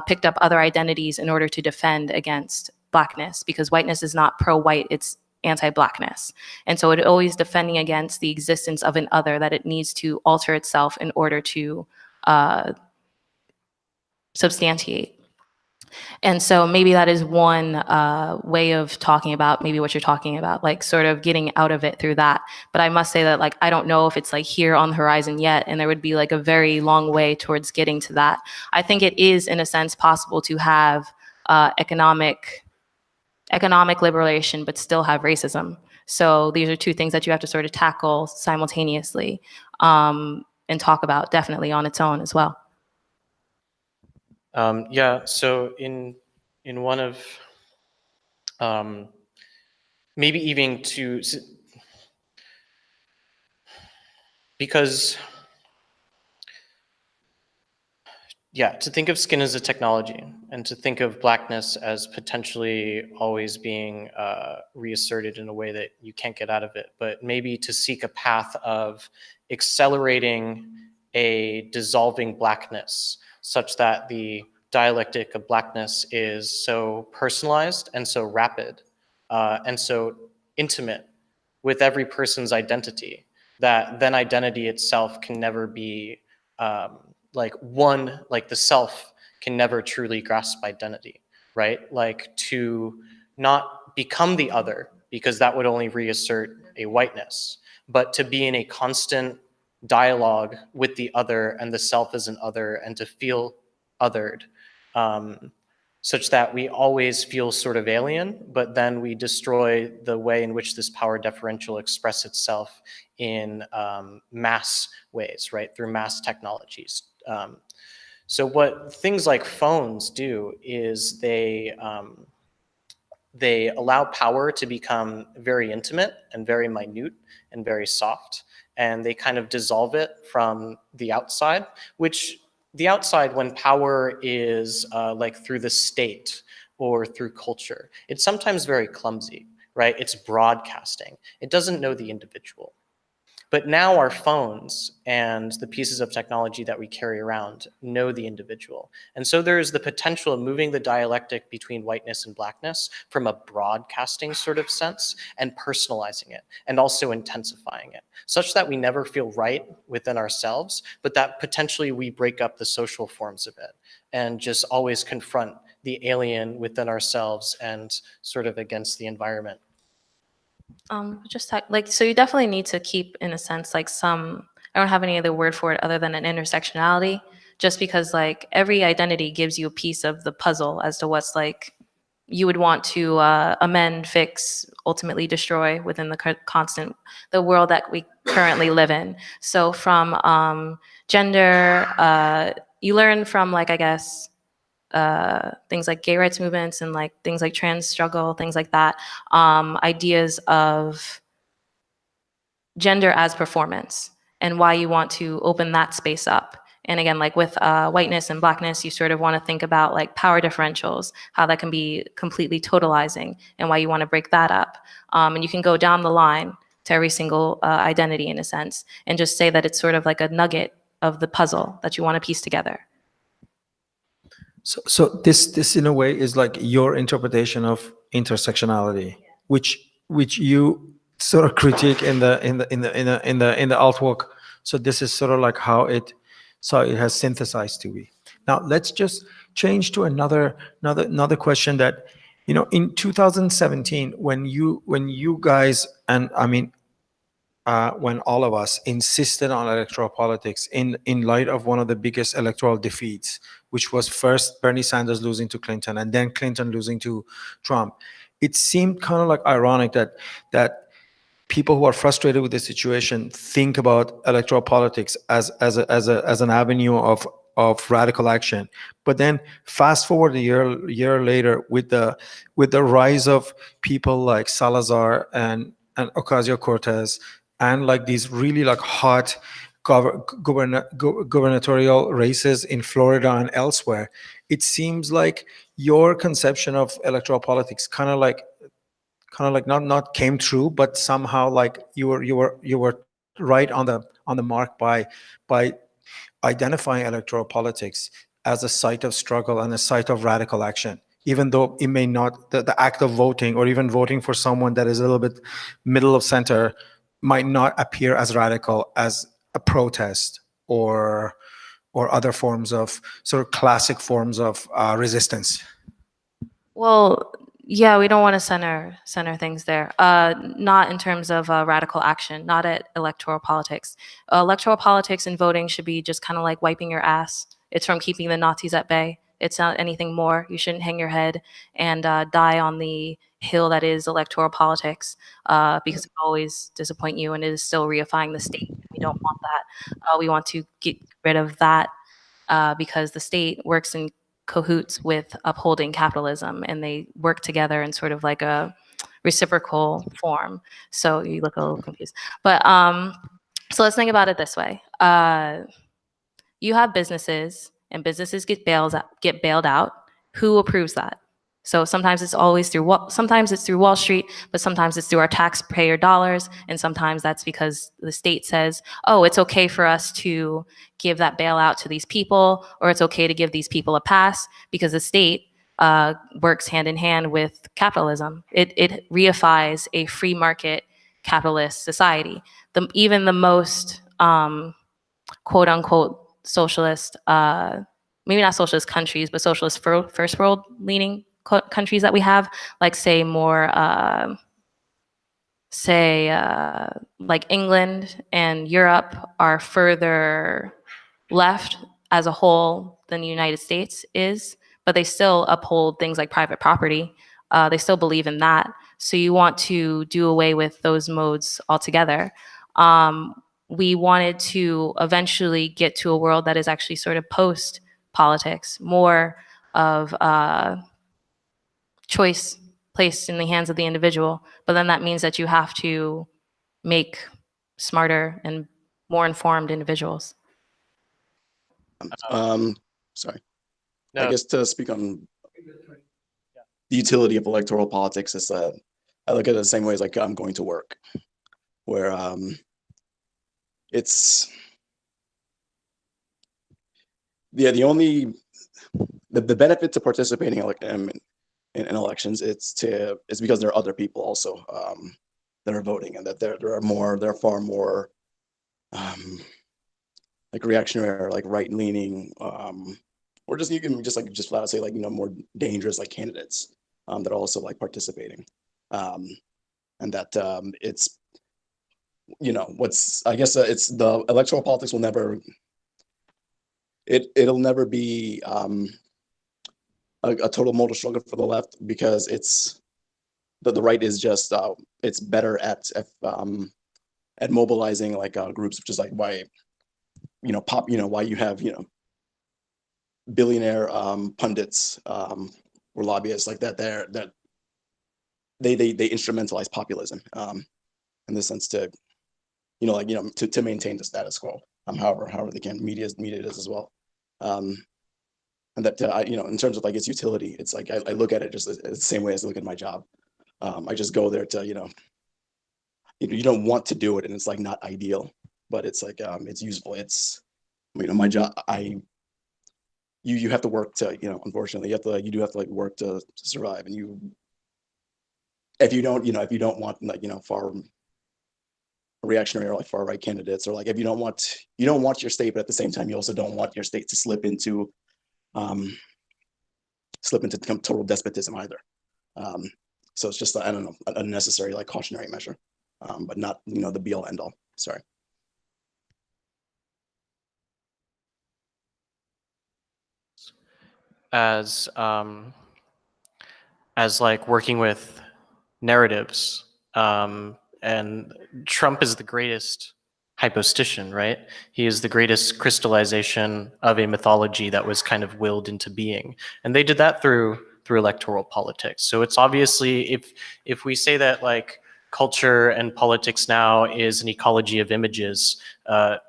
picked up other identities in order to defend against blackness, because whiteness is not pro-white, it's anti-blackness. And so it's always defending against the existence of an other that it needs to alter itself in order to substantiate. And so maybe that is one way of talking about maybe what you're talking about, like sort of getting out of it through that. But I must say that like I don't know if it's like here on the horizon yet, and there would be like a very long way towards getting to that. I think it is in a sense possible to have economic liberation but still have racism. So these are two things that you have to sort of tackle simultaneously and talk about definitely on its own as well. Yeah, so in one of maybe even to, because yeah, to think of skin as a technology and to think of blackness as potentially always being reasserted in a way that you can't get out of it, but maybe to seek a path of accelerating a dissolving blackness such that the dialectic of blackness is so personalized and so rapid and so intimate with every person's identity that then identity itself can never be like the self can never truly grasp identity, right? Like to not become the other, because that would only reassert a whiteness, but to be in a constant dialogue with the other and the self as an other, and to feel othered, such that we always feel sort of alien, but then we destroy the way in which this power differential expresses itself in mass ways, right? Through mass technologies. So what things like phones do is they allow power to become very intimate and very minute and very soft, and they kind of dissolve it from the outside, which the outside, when power is like through the state or through culture, it's sometimes very clumsy, right? It's broadcasting. It doesn't know the individual. But now our phones and the pieces of technology that we carry around know the individual. And so there is the potential of moving the dialectic between whiteness and blackness from a broadcasting sort of sense and personalizing it and also intensifying it, such that we never feel right within ourselves, but that potentially we break up the social forms of it and just always confront the alien within ourselves and sort of against the environment. So you definitely need to keep, in a sense, like some, I don't have any other word for it other than an intersectionality, just because like every identity gives you a piece of the puzzle as to what's like you would want to amend, fix, ultimately destroy within the world that we currently live in. So from gender, you learn from like, I guess, things like gay rights movements and like things like trans struggle, things like that, ideas of gender as performance and why you want to open that space up. And again, like with whiteness and blackness, you sort of want to think about like power differentials, how that can be completely totalizing and why you want to break that up. And you can go down the line to every single identity in a sense and just say that it's sort of like a nugget of the puzzle that you want to piece together. So this in a way is like your interpretation of intersectionality, which you sort of critique in the AltWoke. So this is sort of like how it has synthesized to be. Now let's just change to another question that, you know, in 2017 when you guys, and I mean when all of us insisted on electoral politics in light of one of the biggest electoral defeats, which was first Bernie Sanders losing to Clinton and then Clinton losing to Trump, it seemed kind of like ironic that people who are frustrated with the situation think about electoral politics as an avenue of radical action. But then fast forward a year later with the rise of people like Salazar and Ocasio-Cortez and like these really like hot gubernatorial races in Florida and elsewhere, it seems like your conception of electoral politics kind of like not came true, but somehow like you were right on the mark by identifying electoral politics as a site of struggle and a site of radical action, even though it may not, the act of voting or even voting for someone that is a little bit middle of center might not appear as radical as a protest or other forms of sort of classic forms of resistance. Well, yeah, we don't want to center things there. Not in terms of radical action, not at electoral politics. Electoral politics and voting should be just kind of like wiping your ass. It's from keeping the Nazis at bay. It's not anything more. You shouldn't hang your head and die on the hill that is electoral politics, because it will always disappoint you, and it is still reifying the state. We don't want that. We want to get rid of that, because the state works in cahoots with upholding capitalism, and they work together in sort of like a reciprocal form. So you look a little confused. But so let's think about it this way. You have businesses, and businesses get bailed out. Who approves that? So sometimes it's through Wall Street, but sometimes it's through our taxpayer dollars, and sometimes that's because the state says, oh, it's okay for us to give that bailout to these people, or it's okay to give these people a pass, because the state works hand in hand with capitalism. It reifies a free market capitalist society. Even the most quote unquote socialist, maybe not socialist countries, but socialist first world leaning countries that we have, like like England and Europe, are further left as a whole than the United States is, but they still uphold things like private property. They still believe in that. So you want to do away with those modes altogether. We wanted to eventually get to a world that is actually sort of post politics, more of choice placed in the hands of the individual. But then that means that you have to make smarter and more informed individuals. Sorry. No. I guess to speak on the utility of electoral politics is that I look at it the same way as like I'm going to work, where it's the benefit to participating in elections is because there are other people also that are voting, and that there are far more like reactionary or like right leaning, or just you can just flat out say like more dangerous like candidates that are also like participating, and that it's what's I guess it's the electoral politics will never it'll never be a total modal struggle for the left, because it's the right is just it's better at mobilizing like groups, which is like why why you have billionaire pundits or lobbyists like that they instrumentalize populism in the sense to to maintain the status quo, however they can. Media does as well, and that in terms of like its utility, it's like I look at it just the same way as I look at my job. I just go there to you don't want to do it, and it's like not ideal, but it's like it's useful. It's my job. You have to work to unfortunately you do have to like work to survive, and if you don't want like far reactionary or like far right candidates, or like if you don't want your state, but at the same time you also don't want your state to slip into total despotism either. So it's just I don't know, a necessary like cautionary measure, but not the be all end all. Sorry. As like working with narratives, and Trump is the greatest hypostician, right? He is the greatest crystallization of a mythology that was kind of willed into being, and they did that through electoral politics. So it's obviously, if we say that like culture and politics now is an ecology of images,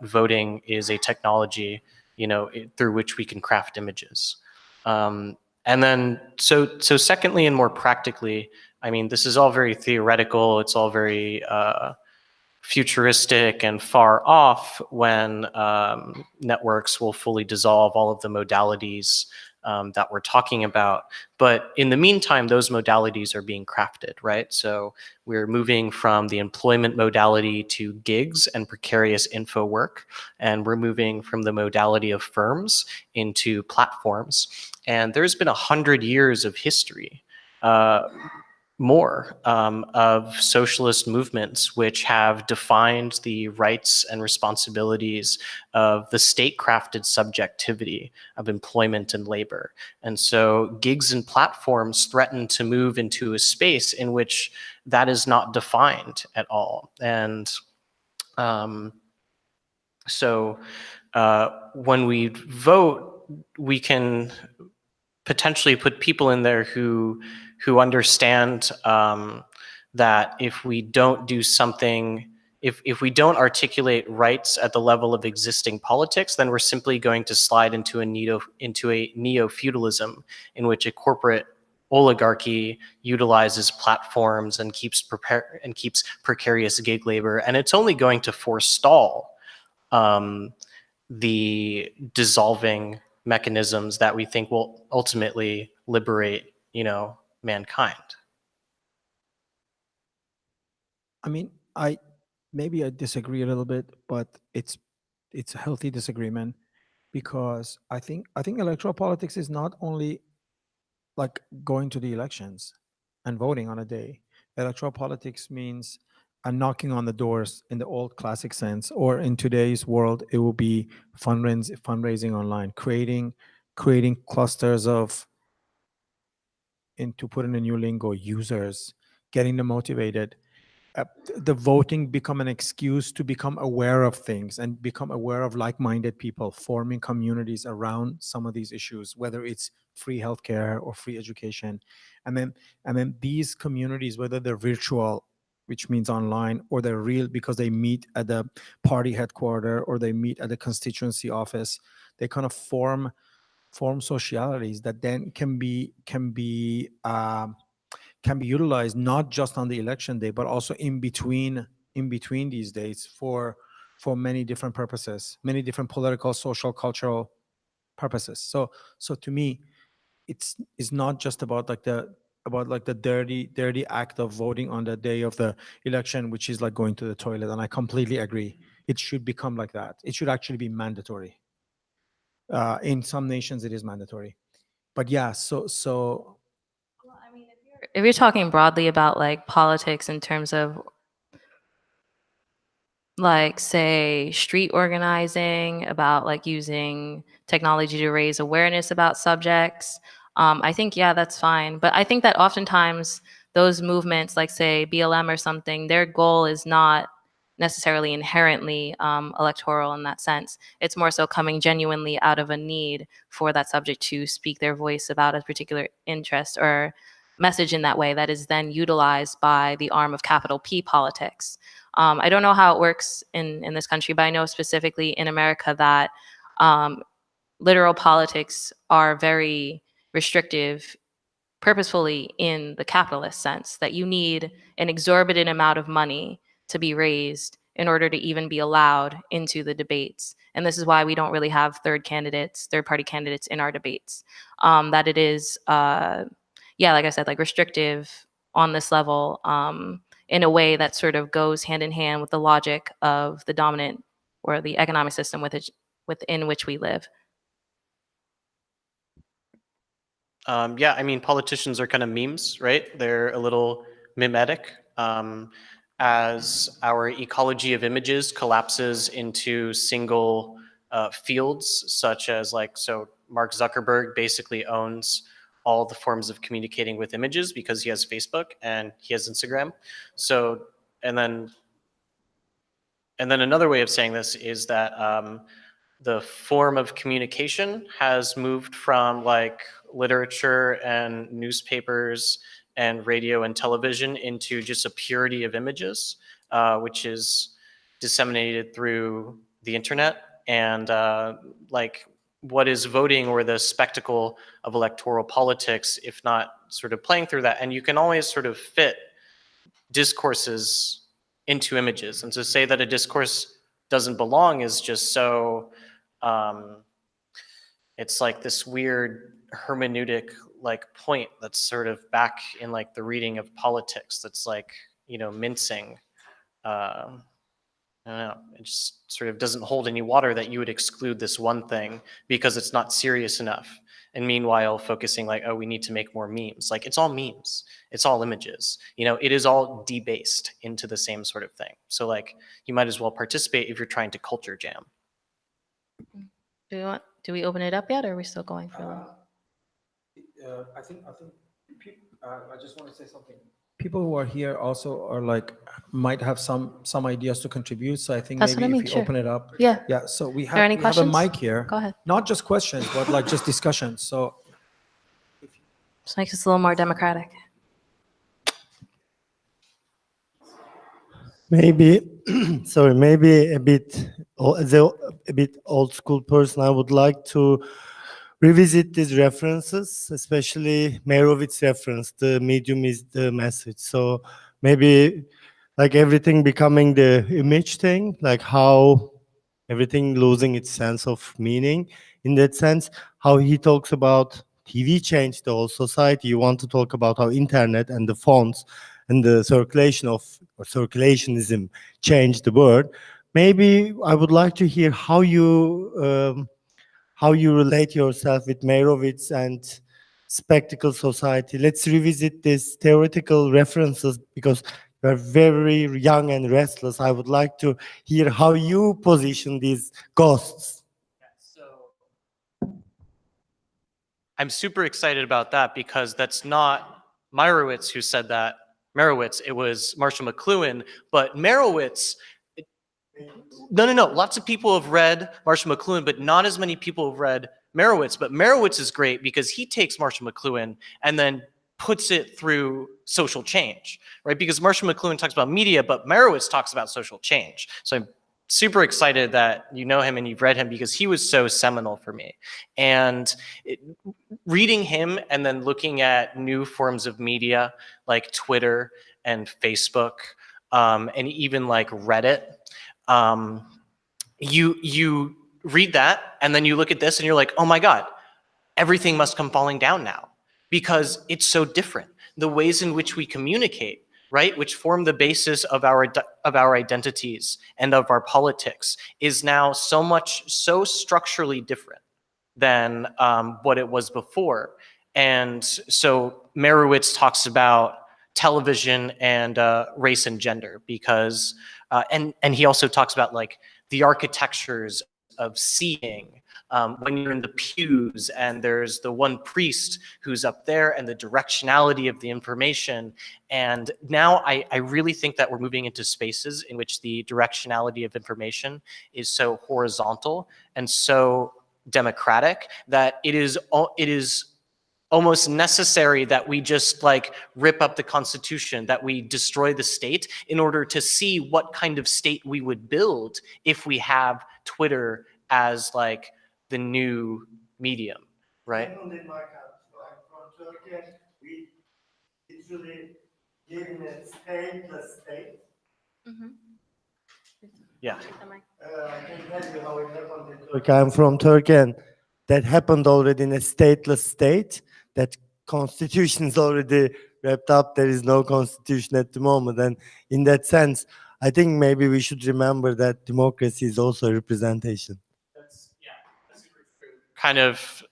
voting is a technology, through which we can craft images. And then, so secondly, and more practically, I mean, this is all very theoretical. It's all very futuristic and far off when networks will fully dissolve all of the modalities that we're talking about. But in the meantime, those modalities are being crafted, right? So we're moving from the employment modality to gigs and precarious info work, and we're moving from the modality of firms into platforms. And there's been 100 years of history more of socialist movements which have defined the rights and responsibilities of the state-crafted subjectivity of employment and labor. And so gigs and platforms threaten to move into a space in which that is not defined at all. And so when we vote, we can potentially put people in there who understand that if we don't do something, if we don't articulate rights at the level of existing politics, then we're simply going to slide into a neo-feudalism in which a corporate oligarchy utilizes platforms and keeps precarious gig labor, and it's only going to forestall the dissolving mechanisms that we think will ultimately liberate, mankind. I mean, maybe I disagree a little bit, but it's a healthy disagreement, because I think electoral politics is not only like going to the elections and voting on a day. Electoral politics means knocking on the doors in the old classic sense, or in today's world, it will be fundraising online, creating clusters of, to put in a new lingo, users, getting them motivated. The voting become an excuse to become aware of things and become aware of like-minded people, forming communities around some of these issues, whether it's free healthcare or free education. And then these communities, whether they're virtual, which means online, or they're real because they meet at the party headquarters or they meet at the constituency office, they kind of form socialities that then can be utilized not just on the election day, but also in between these days for many different purposes, many different political, social, cultural purposes. So to me, it's not just about the dirty act of voting on the day of the election, which is like going to the toilet. And I completely agree. It should become like that. It should actually be mandatory. In some nations, it is mandatory. But yeah, so Well, I mean, if you're talking broadly about like politics in terms of like, say, street organizing, about like using technology to raise awareness about subjects, I think, yeah, that's fine. But I think that oftentimes those movements, like say BLM or something, their goal is not necessarily inherently electoral in that sense. It's more so coming genuinely out of a need for that subject to speak their voice about a particular interest or message in that way that is then utilized by the arm of capital P politics. I don't know how it works in this country, but I know specifically in America that literal politics are very restrictive purposefully in the capitalist sense, that you need an exorbitant amount of money to be raised in order to even be allowed into the debates. And this is why we don't really have third-party candidates in our debates. That it is, yeah, like I said, like restrictive on this level, in a way that sort of goes hand in hand with the logic of the dominant or the economic system within which we live. Yeah, I mean, politicians are kind of memes, right? They're a little mimetic. As our ecology of images collapses into single fields, such as so Mark Zuckerberg basically owns all the forms of communicating with images because he has Facebook and he has Instagram. So, and then another way of saying this is that the form of communication has moved from like literature and newspapers and radio and television into just a purity of images, which is disseminated through the internet. And like what is voting or the spectacle of electoral politics, if not sort of playing through that? And you can always sort of fit discourses into images. And to say that a discourse doesn't belong is just so, it's like this weird hermeneutic like point that's sort of back in like the reading of politics that's like, mincing. I don't know, it just sort of doesn't hold any water that you would exclude this one thing because it's not serious enough. And meanwhile, focusing like, oh, we need to make more memes. Like, it's all memes. It's all images. You know, it is all debased into the same sort of thing. So like, you might as well participate if you're trying to culture jam. Do we open it up yet, or are we still going for a little? I just want to say something. People who are here also are like, might have some ideas to contribute. So I think That's what I maybe mean, if you sure. open it up. Yeah. Yeah. So we Are there any have a questions? mic here. Go ahead. Not just questions, but like just discussions. So Just makes us a little more democratic. Maybe, sorry, maybe as a bit old school person, I would like to revisit these references, especially Merowitz's reference, the medium is the message. So maybe like everything becoming the image thing, like how everything losing its sense of meaning. In that sense, how he talks about TV changed the whole society. You want to talk about how internet and the phones and the circulation of, or circulationism changed the world. Maybe I would like to hear how you relate yourself with Meyerowitz and spectacle society. Let's revisit these theoretical references because you are very young and restless. I would like to hear how you position these ghosts. I'm super excited about that because that's not Meyerowitz who said that. Merowitz, it was Marshall McLuhan, but Merowitz, no. Lots of people have read Marshall McLuhan, but not as many people have read Merowitz. But Merowitz is great because he takes Marshall McLuhan and then puts it through social change, right? Because Marshall McLuhan talks about media, but Merowitz talks about social change. So I'm super excited that you know him and you've read him because he was so seminal for me. And reading him and then looking at new forms of media like Twitter and Facebook and even like Reddit, you read that and then you look at this and you're like, oh my God, everything must come falling down now because it's so different. The ways in which we communicate, right, which form the basis of our identities and of our politics, is now so structurally different than what it was before. And so Merowitz talks about television and race and gender because, and he also talks about like the architectures of seeing when you're in the pews and there's the one priest who's up there and the directionality of the information. And now I really think that we're moving into spaces in which the directionality of information is so horizontal and so democratic that it is almost necessary that we just like rip up the Constitution, that we destroy the state in order to see what kind of state we would build if we have Twitter as like the new medium, right? I'm from Turkey. We literally live in a stateless state. Yeah. I can tell you how it happened in Turkey. I'm from Turkey, and that happened already in a stateless state. That constitution is already wrapped up. There is no constitution at the moment, and in that sense, I think maybe we should remember that democracy is also a representation. That's super true. Kind of,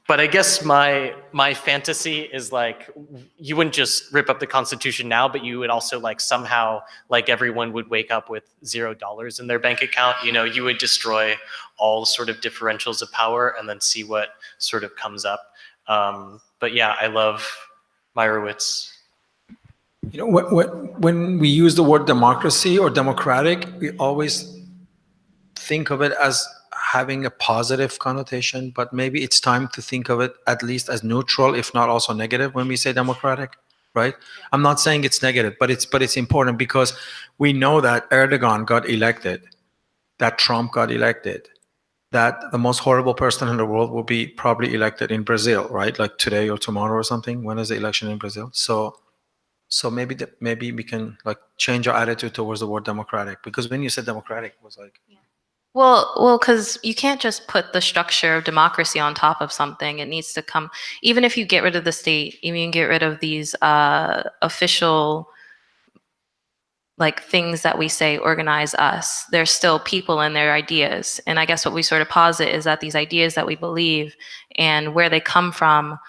but I guess my fantasy is like you wouldn't just rip up the Constitution now, but you would also like somehow like everyone would wake up with $0 in their bank account. You know, you would destroy all sort of differentials of power and then see what sort of comes up. But yeah, I love Meyerowitz. you know, when we use the word democracy or democratic, we always think of it as having a positive connotation, but maybe it's time to think of it at least as neutral, if not also negative when we say democratic, right? I'm not saying it's negative, but it's important because we know that Erdogan got elected, that Trump got elected, that the most horrible person in the world will be probably elected in Brazil, right? Like today or tomorrow or something. When is the election in Brazil? So maybe we can like change our attitude towards the word democratic, because when you said democratic, it was like, Well, because you can't just put the structure of democracy on top of something. It needs to come, even if you get rid of the state, even get rid of these official like things that we say organize us. There's still people and their ideas. And I guess what we sort of posit is that these ideas that we believe and where they come from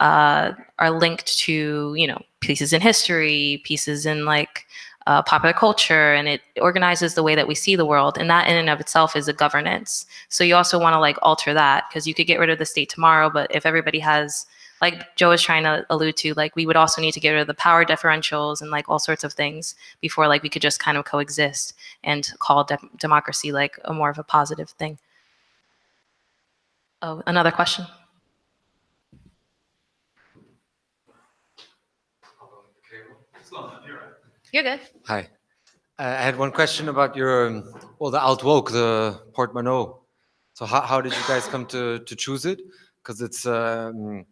are linked to, you know, pieces in history, pieces in like popular culture, and it organizes the way that we see the world. And that in and of itself is a governance. So you also want to like alter that, because you could get rid of the state tomorrow, but if everybody has, like Joe is trying to allude to, like we would also need to get rid of the power differentials and like all sorts of things before like we could just kind of coexist and call democracy like a more of a positive thing. Oh, another question? You're good. Hi. I had one question about your, well, the AltWoke, the portmanteau. So how did you guys come to choose it? Because it's, sorry?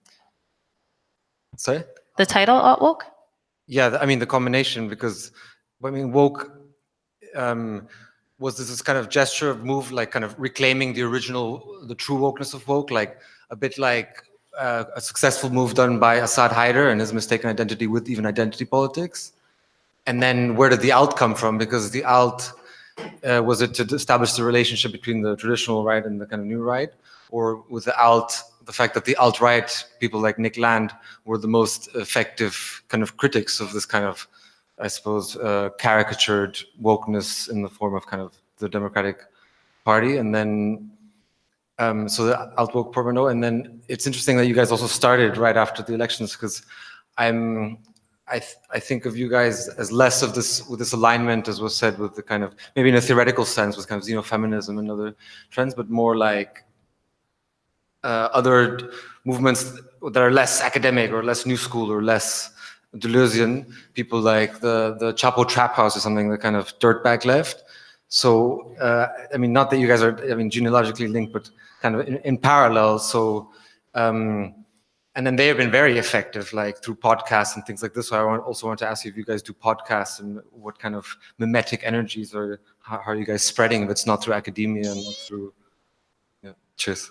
The title, AltWoke? Yeah, I mean, the combination, because, I mean, woke was this kind of gesture of move, like kind of reclaiming the original, the true wokeness of woke, like a bit like a successful move done by Assad Haider and his mistaken identity with even identity politics. And then where did the alt come from? Because the alt, was it to establish the relationship between the traditional right and the kind of new right? Or was the alt, the fact that the alt-right, people like Nick Land, were the most effective kind of critics of this kind of, I suppose, caricatured wokeness in the form of kind of the Democratic Party? And then, so the AltWoke portmanteau. And then it's interesting that you guys also started right after the elections, because I think of you guys as less of this, with this alignment, as was said, with the kind of, maybe in a theoretical sense, with kind of xenofeminism and other trends, but more like other movements that are less academic or less new school or less Deleuzian, people like the Chapo Trap House or something, the kind of dirtbag left. So, I mean, not that you guys are, I mean, genealogically linked, but kind of in parallel. So, and then they have been very effective, like through podcasts and things like this. So I also want to ask you if you guys do podcasts and what kind of mimetic energies, or how are you guys spreading if it's not through academia and not through, yeah, cheers.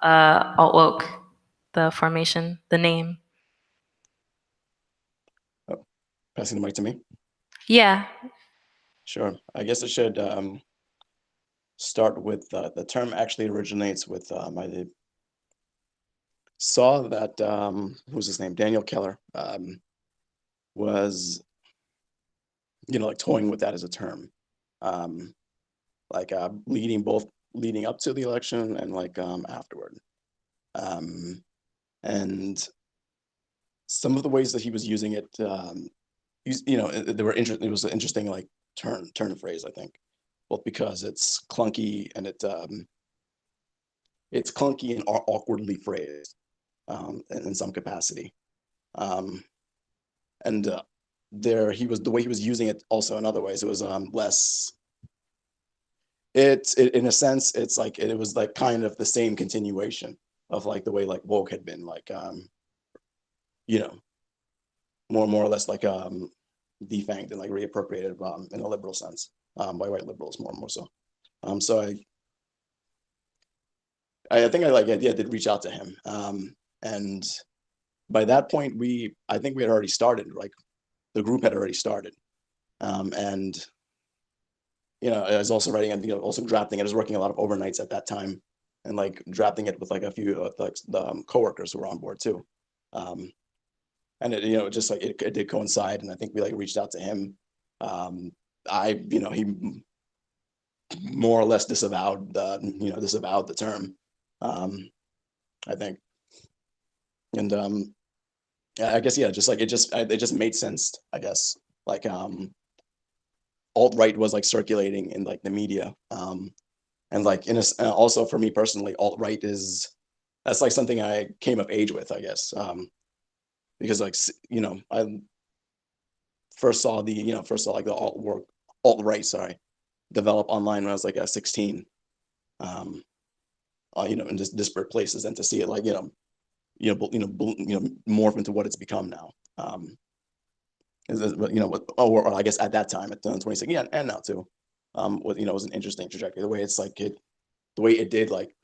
AltWoke, the formation, the name. Oh, passing the mic to me. Yeah. Sure. I guess I should start with the term actually originates with I saw that who's his name, Daniel Keller, was, you know, like toying with that as a term, like leading up to the election and like afterward, and some of the ways that he was using it, you know, they were it was an interesting like turn of phrase, I think, both because it's clunky and it's clunky and awkwardly phrased in some capacity, and there he was, the way he was using it also in other ways, it was less, it in a sense it's like it was like kind of the same continuation of like the way like woke had been like you know, more or less like defanged and like reappropriated in a liberal sense by white liberals more and more so. So I think I did reach out to him, and by that point I think we had already started, like the group had already started, and you know, I was also writing and, you know, also drafting it. I was working a lot of overnights at that time, and like drafting it with like a few like the coworkers who were on board too, and it, you know, just like it did coincide, and I think we like reached out to him. You know, he more or less disavowed the term, I think, and I guess, yeah, just like it just made sense, I guess, like alt-right was like circulating in like the media, and like also for me personally, alt-right that's like something I came of age with, I guess, because like, you know, I first saw like the alt-right, develop online when I was like 16, you know, in just disparate places, and to see it like, morph into what it's become now. You know, or I guess at that time, at 2016, yeah, and now too, you know, it was an interesting trajectory. The way it's like the way it did like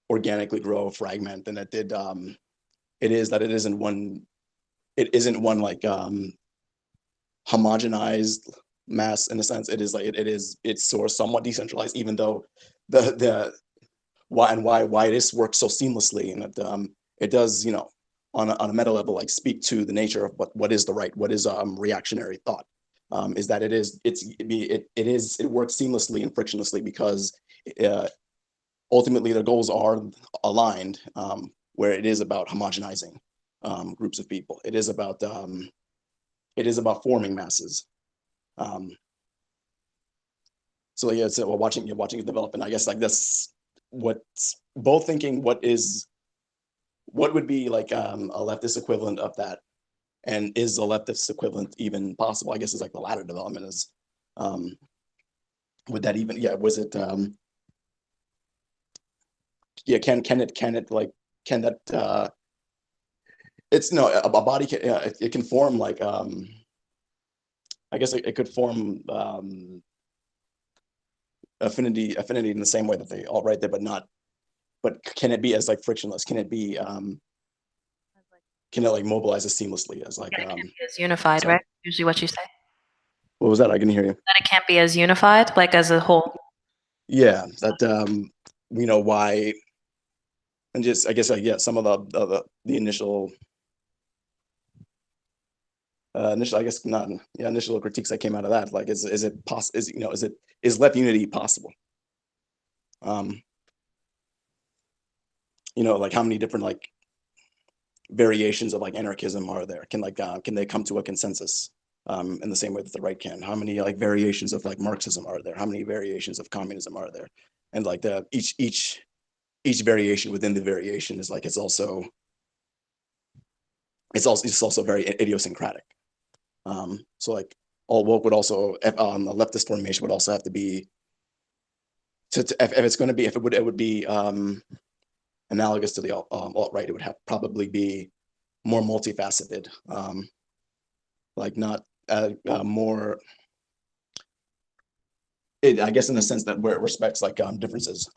organically grow, fragment, and it did it is that it isn't one like homogenized mass in a sense. It is like it's sort of somewhat decentralized, even though the why this works so seamlessly, and that it does, you know, on a meta level, like speak to the nature of what is the right, what is reactionary thought. Is that it works seamlessly and frictionlessly because ultimately the goals are aligned, where it is about homogenizing groups of people. It is about forming masses. So yeah, so watching it develop, and I guess like that's what's both thinking what would be like a leftist equivalent of that, and is a leftist equivalent even possible? I guess is like the latter development is, would that even, was it, can that, it's no, a body can, it can form like, I guess it could form affinity in the same way that they all right there, but can it be as like frictionless? Can it be, can it like mobilize as seamlessly as like, it can't be as unified, sorry? right? Usually what you say. What was that? I can hear you. That it can't be as unified, like as a whole. Yeah, that, you know, why, and just, I guess, yeah, some of the initial, I guess not, yeah, initial critiques that came out of that, like, is it possible, you know, is left unity possible? You know, like how many different like variations of like anarchism are there? Can they come to a consensus in the same way that the right can? How many like variations of like Marxism are there? How many variations of communism are there? And like each variation within the variation is like, it's also very idiosyncratic. So like AltWoke would also, the leftist formation would also have to be, if it's going to be, if it would be analogous to the alt-right, it would probably be more multifaceted, like not more, I guess in the sense that where it respects like differences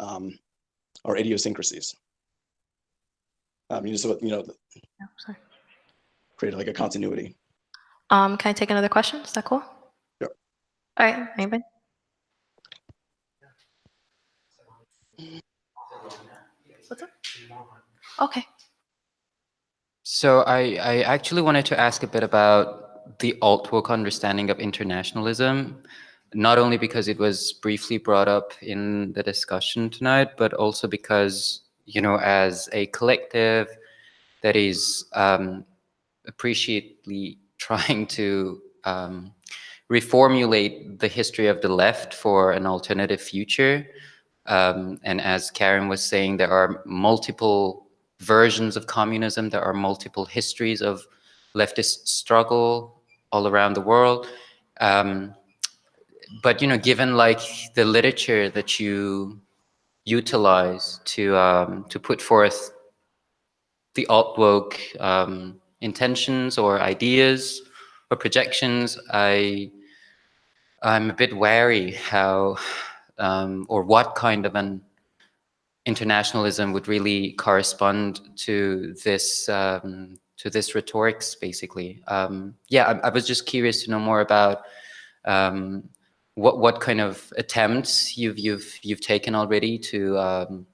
or idiosyncrasies. So, you know, create like a continuity. Can I take another question? Is that cool? Sure. All right, anybody? What's up? Okay. So I actually wanted to ask a bit about the AltWoke understanding of internationalism, not only because it was briefly brought up in the discussion tonight, but also because, you know, as a collective that is appreciately trying to reformulate the history of the left for an alternative future. And as Karen was saying, there are multiple versions of communism. There are multiple histories of leftist struggle all around the world. But, you know, given like the literature that you utilize to put forth the AltWoke intentions or ideas or projections, I'm a bit wary how or what kind of an internationalism would really correspond to this rhetorics, basically. Yeah, I was just curious to know more about what kind of attempts you've taken already to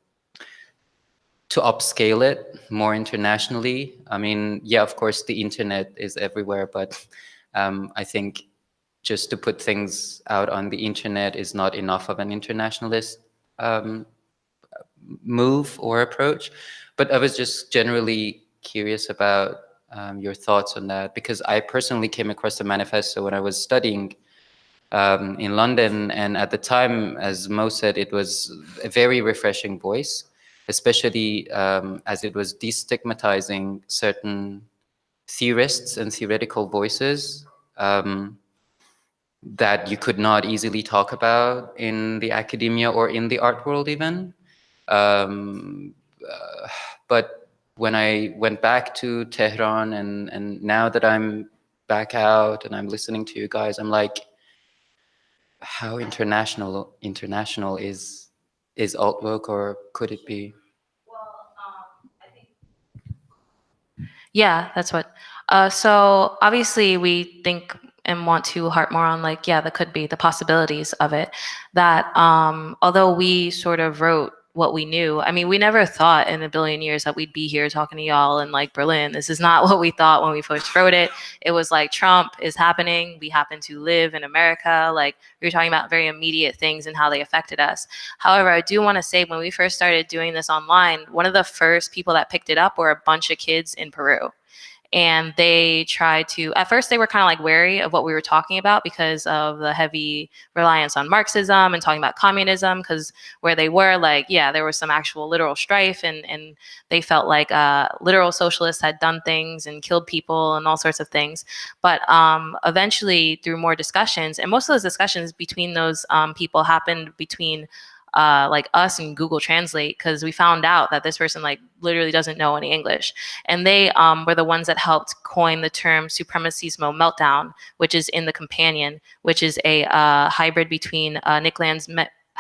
upscale it more internationally. I mean, yeah, of course, the internet is everywhere, but I think just to put things out on the internet is not enough of an internationalist move or approach. But I was just generally curious about your thoughts on that, because I personally came across the manifesto when I was studying in London, and at the time, as Mo said, it was a very refreshing voice, especially as it was destigmatizing certain theorists and theoretical voices that you could not easily talk about in the academia or in the art world even. But when I went back to Tehran and now that I'm back out and I'm listening to you guys, I'm like, how international is AltWoke, or could it be? Well, I think Yeah, that's what. So obviously we think and want to harp more on like, yeah, that could be the possibilities of it. That although we sort of wrote what we knew, I mean, we never thought in a billion years that we'd be here talking to y'all in like Berlin. This is not what we thought when we first wrote it. It was like Trump is happening. We happen to live in America. Like we were talking about very immediate things and how they affected us. However, I do want to say when we first started doing this online, one of the first people that picked it up were a bunch of kids in Peru. And they tried to, at first they were kind of like wary of what we were talking about because of the heavy reliance on Marxism and talking about communism, because where they were, like, yeah, there was some actual literal strife, and they felt like literal socialists had done things and killed people and all sorts of things. But eventually through more discussions, and most of those discussions between those people happened between like us and Google Translate, because we found out that this person like literally doesn't know any English. And they were the ones that helped coin the term supremacismo meltdown, which is in the companion, which is a hybrid between Nick Land's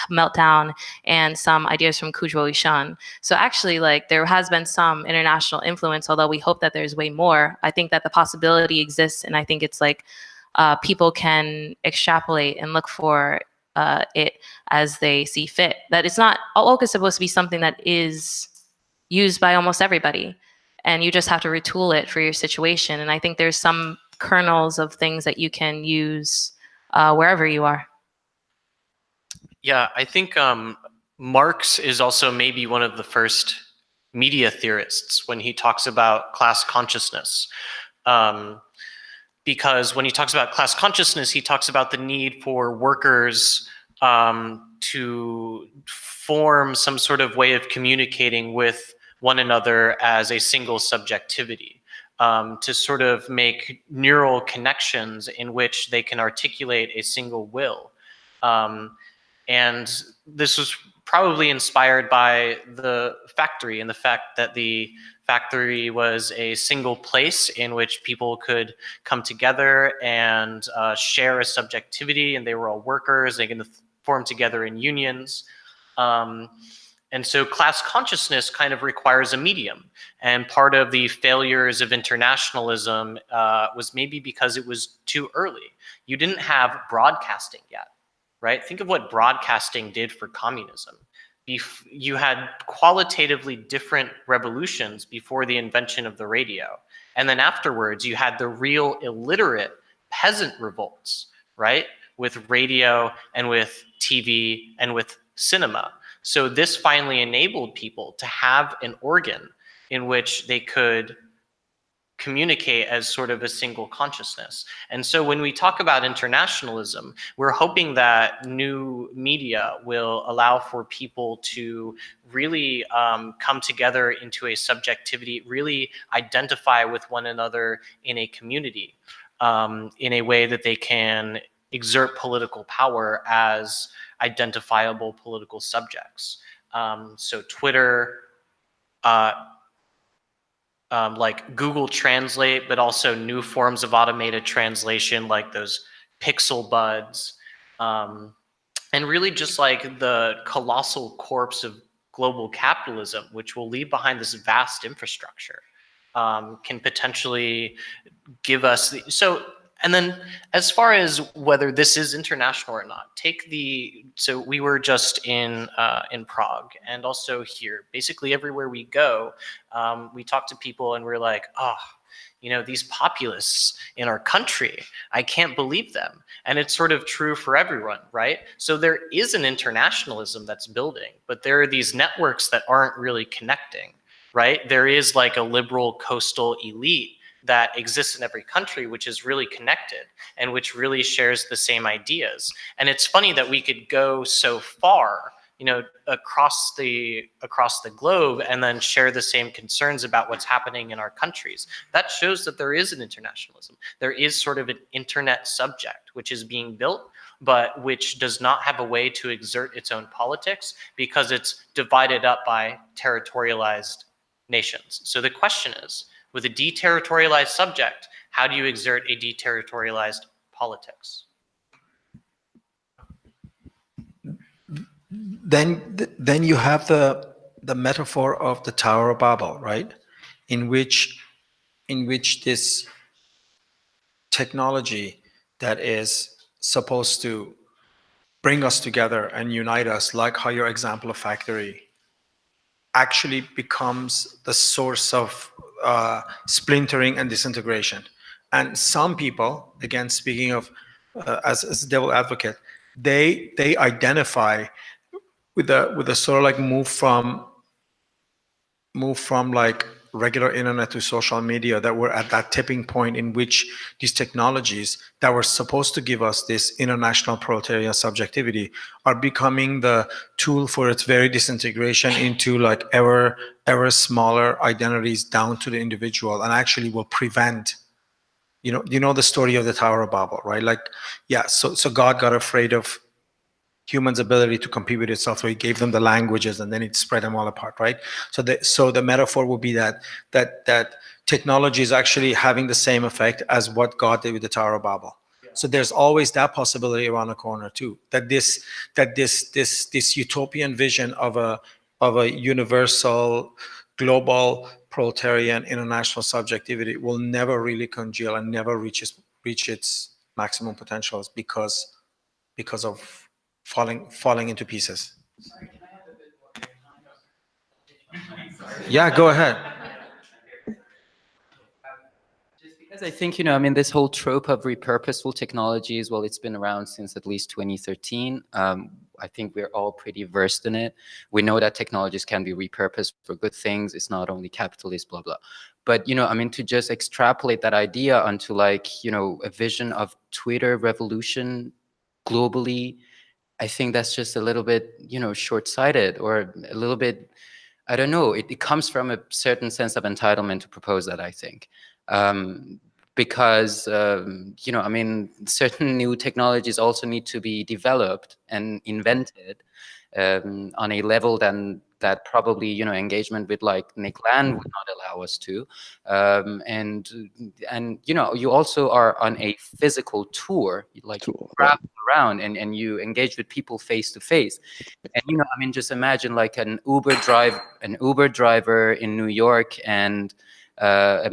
meltdown and some ideas from Kujo Ishan. So actually, like, there has been some international influence, although we hope that there's way more. I think that the possibility exists, and I think it's like people can extrapolate and look for it as they see fit. That it's not, AltWoke is supposed to be something that is used by almost everybody, and you just have to retool it for your situation. And I think there's some kernels of things that you can use wherever you are. Yeah, I think Marx is also maybe one of the first media theorists when he talks about class consciousness. Because when he talks about class consciousness, he talks about the need for workers to form some sort of way of communicating with one another as a single subjectivity, to sort of make neural connections in which they can articulate a single will. And this was probably inspired by the factory and the fact that the factory was a single place in which people could come together and share a subjectivity, and they were all workers. They can form together in unions. And so class consciousness kind of requires a medium. And part of the failures of internationalism was maybe because it was too early. You didn't have broadcasting yet, right? Think of what broadcasting did for communism. You had qualitatively different revolutions before the invention of the radio. And then afterwards, you had the real illiterate peasant revolts, right? With radio and with TV and with cinema. So this finally enabled people to have an organ in which they could communicate as sort of a single consciousness. And so when we talk about internationalism, we're hoping that new media will allow for people to really come together into a subjectivity, really identify with one another in a community, in a way that they can exert political power as identifiable political subjects. So Twitter, like Google Translate, but also new forms of automated translation like those pixel buds, and really just like the colossal corpse of global capitalism, which will leave behind this vast infrastructure, can potentially give us and then as far as whether this is international or not, so we were just in Prague and also here. Basically everywhere we go, we talk to people and we're like, oh, you know, these populists in our country, I can't believe them. And it's sort of true for everyone, right? So there is an internationalism that's building, but there are these networks that aren't really connecting, right? There is like a liberal coastal elite that exists in every country, which is really connected and which really shares the same ideas. And it's funny that we could go so far, you know, across the globe and then share the same concerns about what's happening in our countries. That shows that there is an internationalism. There is sort of an internet subject which is being built, but which does not have a way to exert its own politics because it's divided up by territorialized nations. So the question is, with a deterritorialized subject, how do you exert a deterritorialized politics? Then you have the metaphor of the Tower of Babel, right? In which in which this technology that is supposed to bring us together and unite us, like how your example of factory, actually becomes the source of splintering and disintegration. And some people, again, speaking of as a devil advocate, they identify with a sort of like move from like regular internet to social media, that we're at that tipping point in which these technologies that were supposed to give us this international proletarian subjectivity are becoming the tool for its very disintegration into like ever smaller identities down to the individual, and actually will prevent, you know the story of the Tower of Babel, right? Like, yeah, so God got afraid of humans' ability to compete with itself, so he gave them the languages, and then it spread them all apart, right? So the metaphor would be that technology is actually having the same effect as what God did with the Tower of Babel. So there's always that possibility around the corner too, that this utopian vision of a universal, global, proletarian, international subjectivity will never really congeal and never reach its maximum potentials because of falling into pieces. Yeah, go ahead. Just because I think, I mean, this whole trope of repurposeful technologies, well, it's been around since at least 2013. I think we're all pretty versed in it. We know that technologies can be repurposed for good things. It's not only capitalist, blah, blah. But, I mean, to just extrapolate that idea onto like, a vision of Twitter revolution globally, I think that's just a little bit, short-sighted, or a little bit, I don't know. It comes from a certain sense of entitlement to propose that, I think. Because, I mean, certain new technologies also need to be developed and invented on a level that probably, engagement with like Nick Land would not allow us to. And you also are on a physical tour, like you travel around and you engage with people face to face. And, I mean, just imagine like an Uber driver in New York and a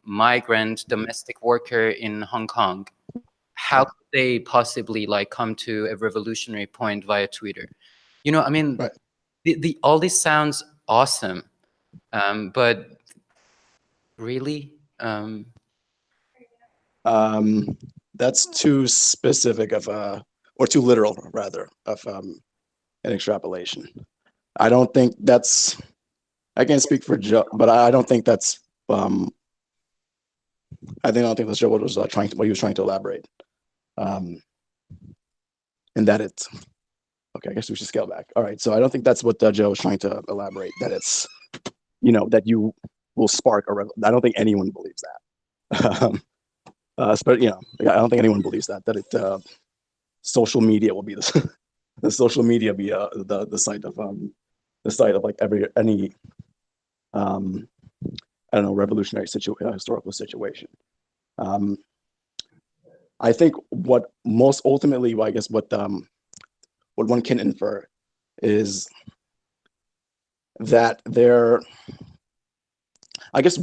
migrant domestic worker in Hong Kong. How could they possibly like come to a revolutionary point via Twitter? I mean, right. All this sounds awesome, but really, that's too specific of or too literal rather of an extrapolation. I don't think that's. I can't speak for Joe, but I don't think that's. I don't think that's Joe what he was trying to elaborate. And that it's. Okay, I guess we should scale back. All right, so I don't think that's what Joe was trying to elaborate. That it's, that you will spark a revolution. I don't think anyone believes that. But I don't think anyone believes that it social media will be the social media be the site of like any I don't know, revolutionary historical situation. I think what most ultimately, I guess what one can infer is that I guess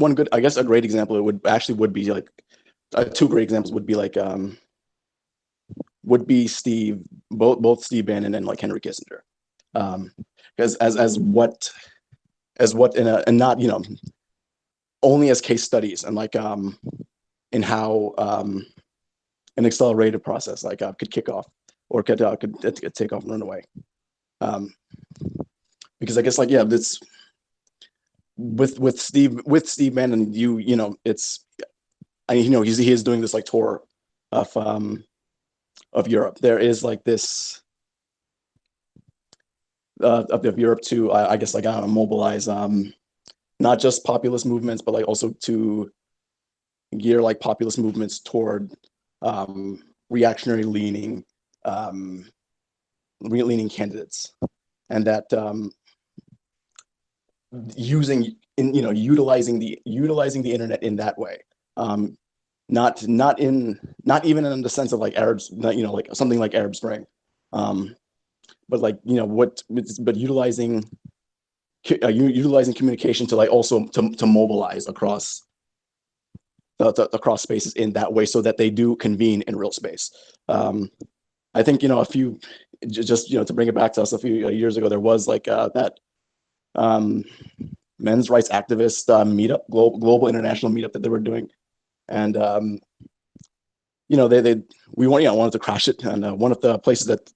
a great example would be like two great examples would be like would be both Steve Bannon and like Henry Kissinger, because as what and not only as case studies, and like in how an accelerated process like could kick off or could take off and run away, because I guess like this with Steve Bannon, it's he is doing this like tour of Europe. There is like this of Europe to I guess like mobilize not just populist movements, but like also to gear like populist movements toward reactionary leaning candidates, and that utilizing the internet in that way, not even in the sense of like Arabs, like something like Arab Spring, but like but utilizing communication to like also to mobilize across the cross spaces in that way so that they do convene in real space. I think, a few, just, to bring it back to us, a few years ago, there was like that men's rights activist meetup, global international meetup that they were doing. And, we wanted to crash it. And one of the places that,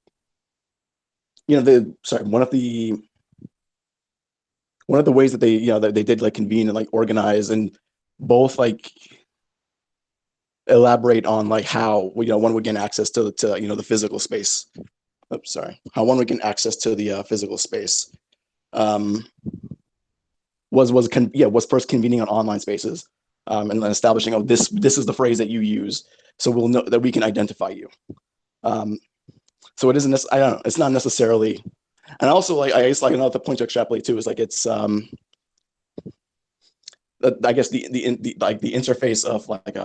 one of the ways that they, that they did like convene and like organize and both like elaborate on like how, one would gain access to the physical space. Oops, sorry. How one would gain access to the physical space. Was first convening on online spaces and then establishing, oh, this is the phrase that you use, so we'll know that we can identify you. So it isn't, I don't know, it's not necessarily, and also like, I guess like another point to extrapolate too is like it's, I guess the interface of like,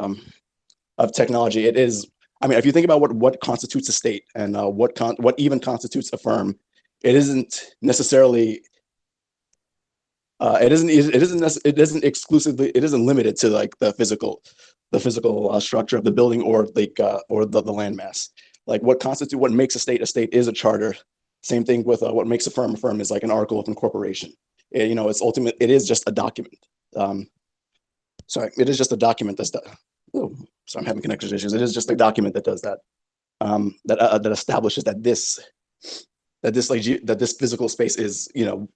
of technology, it is, I mean, if you think about what constitutes a state and what even constitutes a firm, it isn't necessarily, it isn't exclusively, it isn't limited to like the physical structure of the building or like or the landmass. Like what makes a state is a charter. Same thing with what makes a firm is like an article of incorporation. It is just a document. It is just a document that's that. Oh, so I'm having connection issues. It is just a document that does that. That establishes that this physical space is,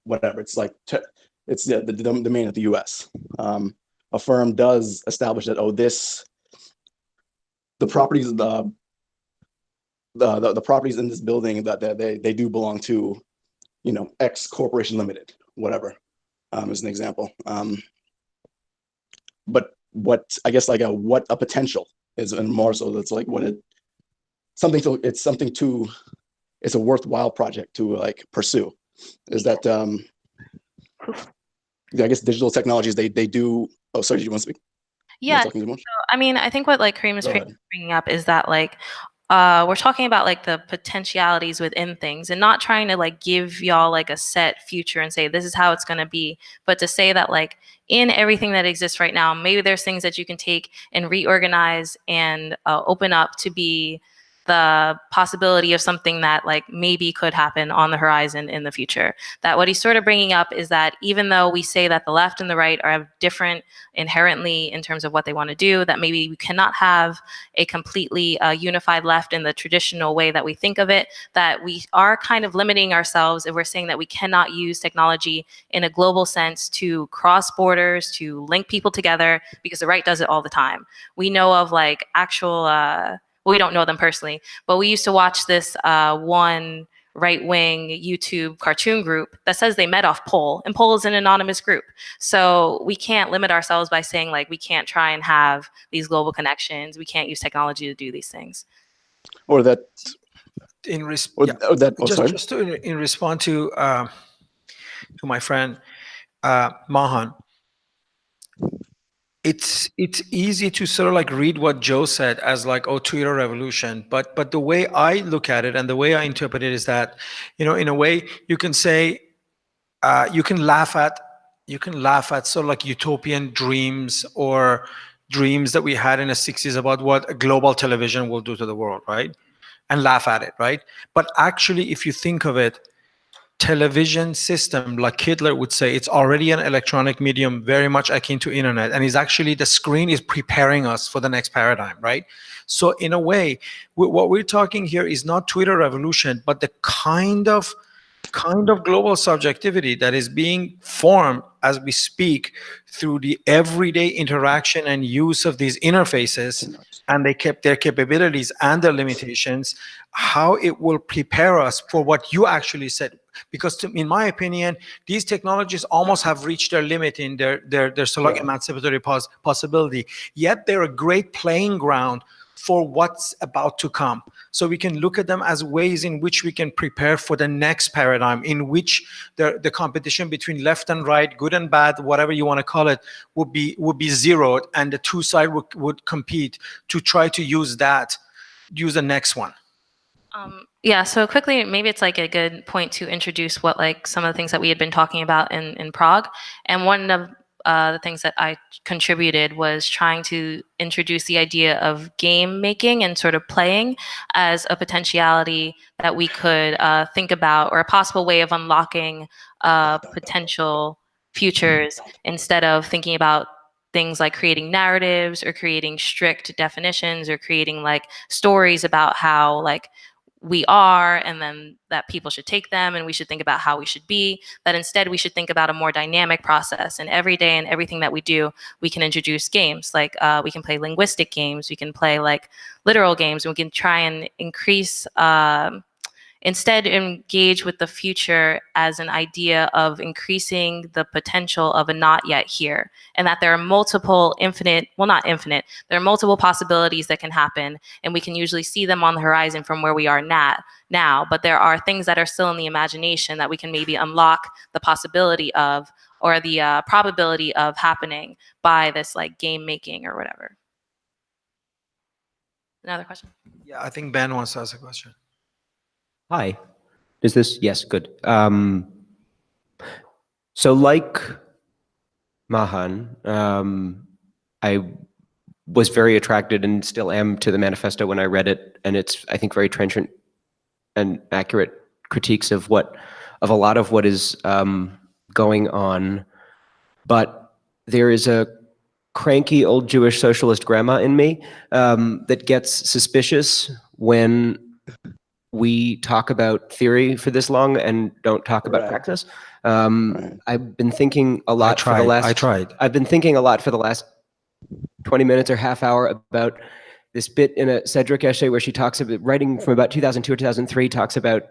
whatever. It's like it's the domain of the U.S. A firm does establish that, the properties of the properties in this building that they do belong to, X Corporation Limited, whatever, as an example. But what I guess like what a potential is, and more so that's like it's a worthwhile project to like pursue, is that I guess digital technologies they do. Oh, sorry, do you want to speak? Yeah. So, I mean, I think what like Kareem is bringing up is that like we're talking about like the potentialities within things and not trying to like give y'all like a set future and say this is how it's going to be, but to say that like in everything that exists right now, maybe there's things that you can take and reorganize and open up to be the possibility of something that like maybe could happen on the horizon in the future. That what he's sort of bringing up is that even though we say that the left and the right are different inherently in terms of what they want to do, that maybe we cannot have a completely unified left in the traditional way that we think of it, that we are kind of limiting ourselves if we're saying that we cannot use technology in a global sense to cross borders, to link people together, because the right does it all the time. We know of like actual we don't know them personally, but we used to watch this one right-wing YouTube cartoon group that says they met off Poll, and Poll is an anonymous group. So we can't limit ourselves by saying like we can't try and have these global connections. We can't use technology to do these things. Or that in response to my friend Mahan. It's easy to sort of like read what Joe said as like, oh, Twitter revolution, but the way I look at it and the way I interpret it is that, in a way you can say, you can laugh at sort of like utopian dreams or dreams that we had in the 60s about what a global television will do to the world, right? And laugh at it, right? But actually, if you think of it, television system, like Hitler would say, it's already an electronic medium very much akin to internet, and is actually the screen is preparing us for the next paradigm, right? So in a way, what we're talking here is not Twitter revolution, but the kind of global subjectivity that is being formed as we speak through the everyday interaction and use of these interfaces, and they kept their capabilities and their limitations, how it will prepare us for what you actually said. Because in my opinion, these technologies almost have reached their limit in their sort of emancipatory possibility, yet they're a great playing ground for what's about to come. So we can look at them as ways in which we can prepare for the next paradigm, in which the competition between left and right, good and bad, whatever you want to call it, would be zeroed, and the two sides would compete to try to use the next one. Yeah, so quickly, maybe it's like a good point to introduce what like some of the things that we had been talking about in Prague. And one of the things that I contributed was trying to introduce the idea of game making and sort of playing as a potentiality that we could think about, or a possible way of unlocking potential futures, instead of thinking about things like creating narratives or creating strict definitions or creating like stories about how like we are, and then that people should take them and we should think about how we should be. That instead we should think about a more dynamic process, and every day and everything that we do, we can introduce games. Like we can play linguistic games, we can play like literal games, and we can try and increase instead engage with the future as an idea of increasing the potential of a not yet here, and that there are multiple not infinite, there are multiple possibilities that can happen, and we can usually see them on the horizon from where we are now, but there are things that are still in the imagination that we can maybe unlock the possibility of, or the probability of happening by this like game making or whatever. Another question? Yeah, I think Ben wants to ask a question. Hi. Is this? Yes, good. So like Mahan, I was very attracted and still am to the manifesto when I read it, and it's, I think, very trenchant and accurate critiques of a lot of what is going on. But there is a cranky old Jewish socialist grandma in me that gets suspicious when we talk about theory for this long and don't talk about praxis. I've been thinking a lot for the last. I've been thinking a lot for the last 20 minutes or half hour about this bit in a Cedric essay where she talks about, writing from about 2002 or 2003, talks about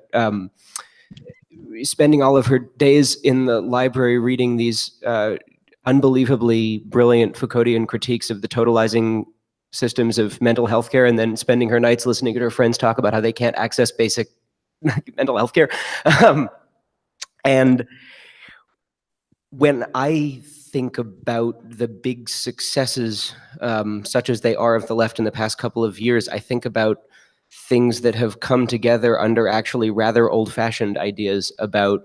spending all of her days in the library reading these unbelievably brilliant Foucauldian critiques of the totalizing systems of mental health care, and then spending her nights listening to her friends talk about how they can't access basic mental health care. And when I think about the big successes, such as they are of the left in the past couple of years, I think about things that have come together under actually rather old-fashioned ideas about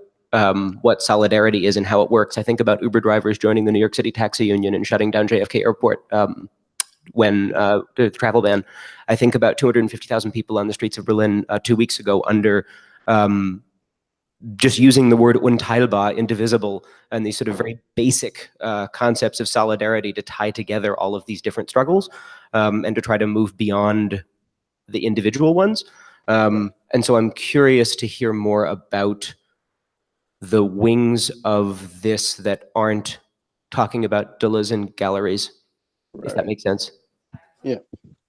what solidarity is and how it works. I think about Uber drivers joining the New York City taxi union and shutting down JFK Airport when the travel ban. I think about 250,000 people on the streets of Berlin 2 weeks ago under just using the word unteilbar, indivisible, and these sort of very basic concepts of solidarity to tie together all of these different struggles and to try to move beyond the individual ones. And so I'm curious to hear more about the wings of this that aren't talking about doulas and galleries, if that makes sense. Yeah.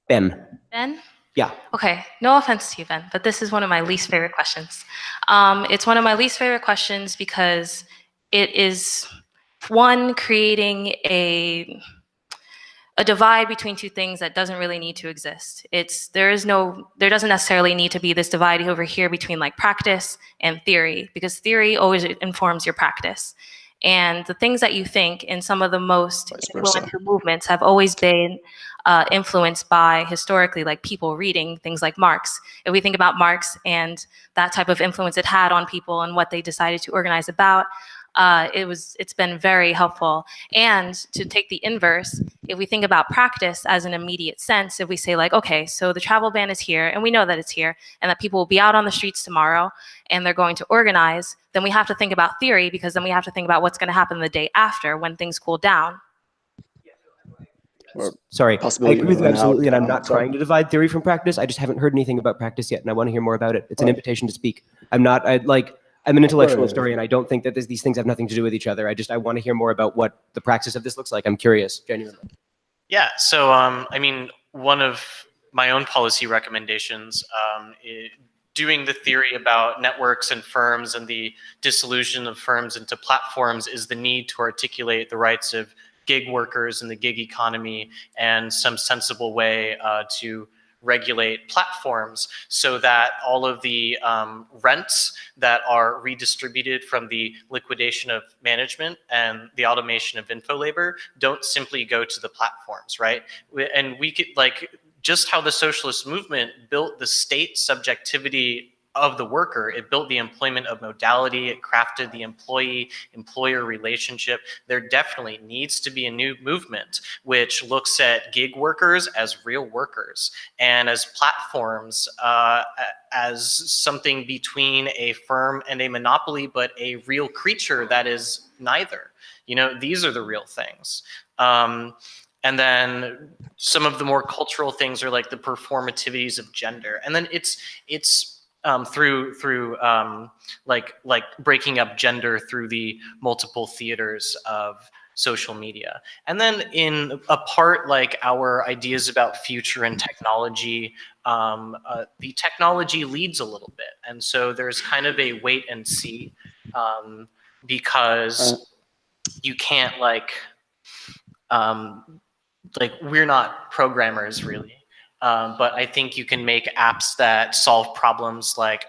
Ben? Yeah. Okay, no offense to you, Ben, but this is one of my least favorite questions. It's one of my least favorite questions because it is, one, creating a divide between two things that doesn't really need to exist. There doesn't necessarily need to be this divide over here between like practice and theory, because theory always informs your practice. And the things that you think in some of the most influential movements have always been influenced by, historically, like people reading things like Marx. If we think about Marx and that type of influence it had on people and what they decided to organize about, it's been very helpful. And to take the inverse, if we think about practice as an immediate sense, if we say like, okay, so the travel ban is here and we know that it's here and that people will be out on the streets tomorrow and they're going to organize, then we have to think about theory, because then we have to think about what's going to happen the day after when things cool down. Sorry, I agree with you absolutely, and I'm not trying to divide theory from practice. I just haven't heard anything about practice yet, and I want to hear more about it. It's an invitation to speak. I'm an intellectual historian. I don't think that these things have nothing to do with each other. I want to hear more about what the praxis of this looks like. I'm curious, genuinely. Yeah, so I mean, one of my own policy recommendations, doing the theory about networks and firms and the dissolution of firms into platforms, is the need to articulate the rights of gig workers in the gig economy and some sensible way to regulate platforms so that all of the rents that are redistributed from the liquidation of management and the automation of info labor don't simply go to the platforms, right? And we could, like, just how the socialist movement built the state subjectivity of the worker. It built the employment of modality. It crafted the employee-employer relationship. There definitely needs to be a new movement which looks at gig workers as real workers and as platforms, as something between a firm and a monopoly, but a real creature that is neither. You know, these are the real things. And then some of the more cultural things are like the performativities of gender. And then it's through like breaking up gender through the multiple theaters of social media. And then in a part like our ideas about future and technology, the technology leads a little bit. And so there's kind of a wait and see, because you can't we're not programmers really, but I think you can make apps that solve problems like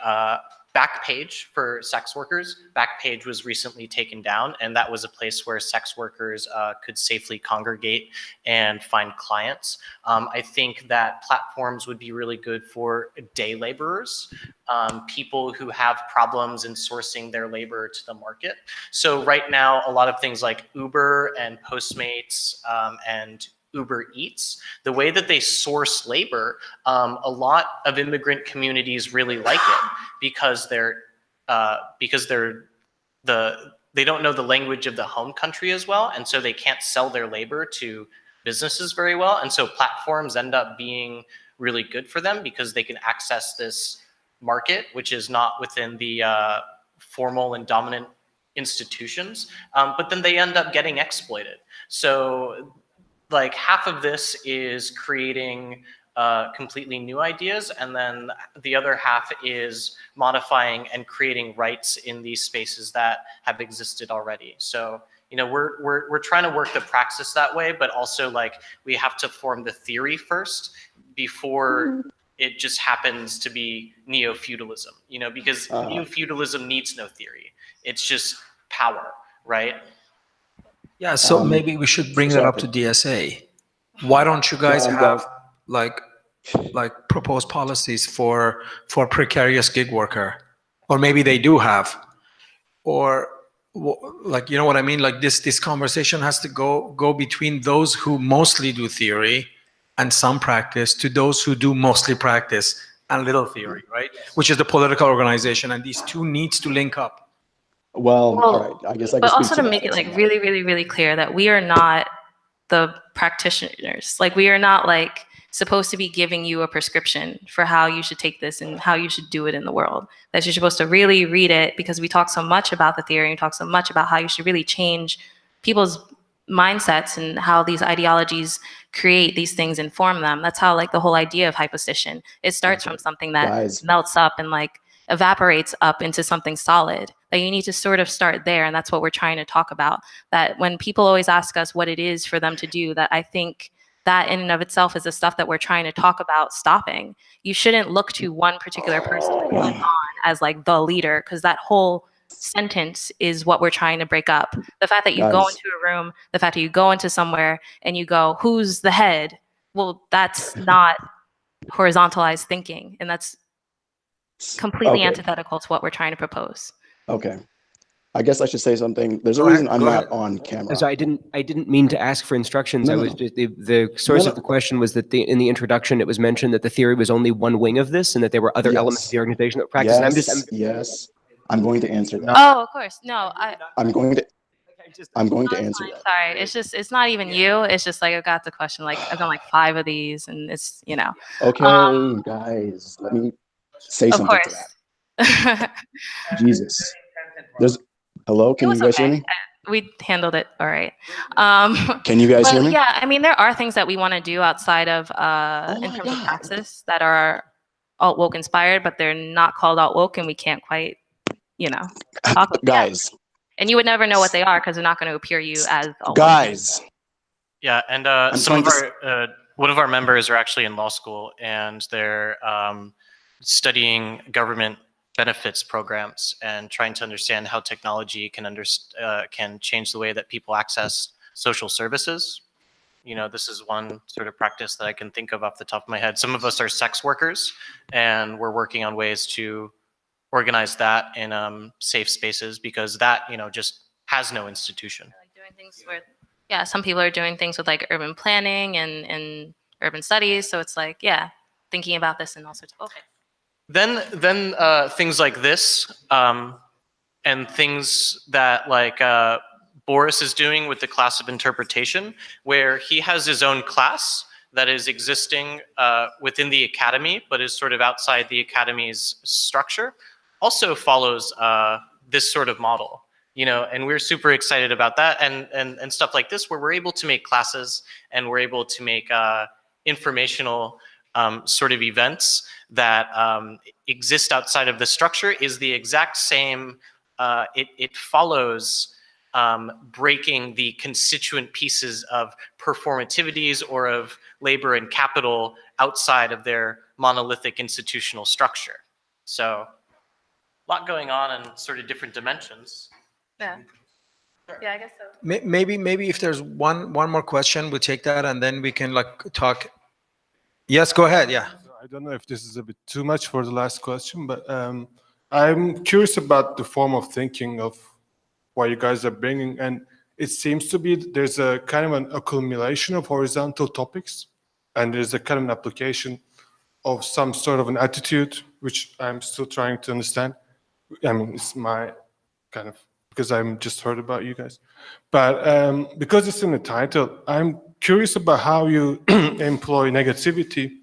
Backpage for sex workers. Backpage was recently taken down, and that was a place where sex workers could safely congregate and find clients. I think that platforms would be really good for day laborers, people who have problems in sourcing their labor to the market. So right now, a lot of things like Uber and Postmates and Uber Eats, the way that they source labor, a lot of immigrant communities really like it because they don't know the language of the home country as well, and so they can't sell their labor to businesses very well, and so platforms end up being really good for them because they can access this market, which is not within the formal and dominant institutions, but then they end up getting exploited. So like half of this is creating completely new ideas, and then the other half is modifying and creating rights in these spaces that have existed already. So, you know, we're trying to work the praxis that way, but also like we have to form the theory first before it just happens to be neo-feudalism, you know, because neo-feudalism needs no theory. It's just power, right? Yeah, so maybe we should bring that up to DSA. Why don't you guys have like proposed policies for precarious gig worker? Or maybe they do have. Or like, you know what I mean? Like this conversation has to go between those who mostly do theory and some practice to those who do mostly practice and little theory, right? Which is the political organization, and these two needs to link up. Well, all right. I guess I can but speak also to that. make it like really, really, really clear that we are not the practitioners. Like we are not like supposed to be giving you a prescription for how you should take this and how you should do it in the world. That you're supposed to really read it, because we talk so much about the theory and talk so much about how you should really change people's mindsets and how these ideologies create these things, inform them. That's how like the whole idea of hyposition, it starts from something that melts up and like evaporates up into something solid. Like you need to sort of start there, and that's what we're trying to talk about. That when people always ask us what it is for them to do, that I think that in and of itself is the stuff that we're trying to talk about stopping. You shouldn't look to one particular person like on as like the leader, because that whole sentence is what we're trying to break up. The fact that you go into a room, the fact that you go into somewhere and you go, who's the head? Well, that's not horizontalized thinking, and that's completely antithetical to what we're trying to propose. Okay. I guess I should say something. There's a reason I'm not on camera. So I didn't mean to ask for instructions. I was just, the source of the question was that in the introduction it was mentioned that the theory was only one wing of this, and that there were other elements of the organization that practiced. Yes, I'm going to answer that. Oh, of course. No, I'm going to answer that. Sorry, it's not even you. It's just like I got the question. Like I've done like 5 of these, and it's, you know. Okay, guys, let me say something to that. Jesus. Hello, can you guys hear me? We handled it all right. Can you guys hear me? Yeah, I mean, there are things that we want to do outside of in terms of praxis that are AltWoke inspired, but they're not called AltWoke, and we can't quite, you know, talk about guys. And you would never know what they are because they're not going to appear you as AltWoke. Guys. Yeah, and some of our one of our members are actually in law school, and they're studying government benefits programs and trying to understand how technology can change the way that people access social services. You know, this is one sort of practice that I can think of off the top of my head. Some of us are sex workers, and we're working on ways to organize that in safe spaces, because that, just has no institution. Like doing things where, yeah, some people are doing things with like urban planning and urban studies. So it's like, yeah, thinking about this and all sorts of, okay. Then things like this, and things that like Boris is doing with the class of interpretation, where he has his own class that is existing within the academy, but is sort of outside the academy's structure, also follows this sort of model. And we're super excited about that, and stuff like this, where we're able to make classes and we're able to make informational sort of events that exist outside of the structure, is the exact same. It follows breaking the constituent pieces of performativities or of labor and capital outside of their monolithic institutional structure. So, a lot going on in sort of different dimensions. Yeah. Yeah, I guess so. Maybe if there's one more question, we'll take that and then we can like talk. Yes, go ahead. Yeah. I don't know if this is a bit too much for the last question, but I'm curious about the form of thinking of what you guys are bringing. And it seems to be there's a kind of an accumulation of horizontal topics, and there's a kind of an application of some sort of an attitude, which I'm still trying to understand. I mean, it's my kind of, because I'm just heard about you guys. But because it's in the title, I'm curious about how you employ negativity.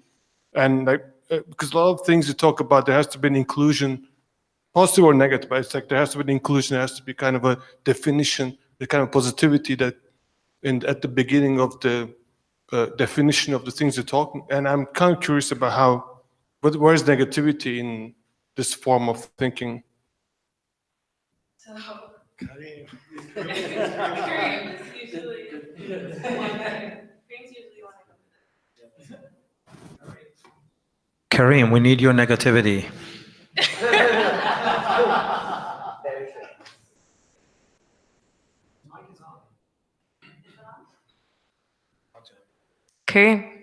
And like, because a lot of things you talk about, there has to be an inclusion, positive or negative, but it's like there has to be an inclusion, there has to be kind of a definition, the kind of positivity that at the beginning of the definition of the things you're talking. And I'm kind of curious about where is negativity in this form of thinking? Kareem, we need your negativity. Kareem.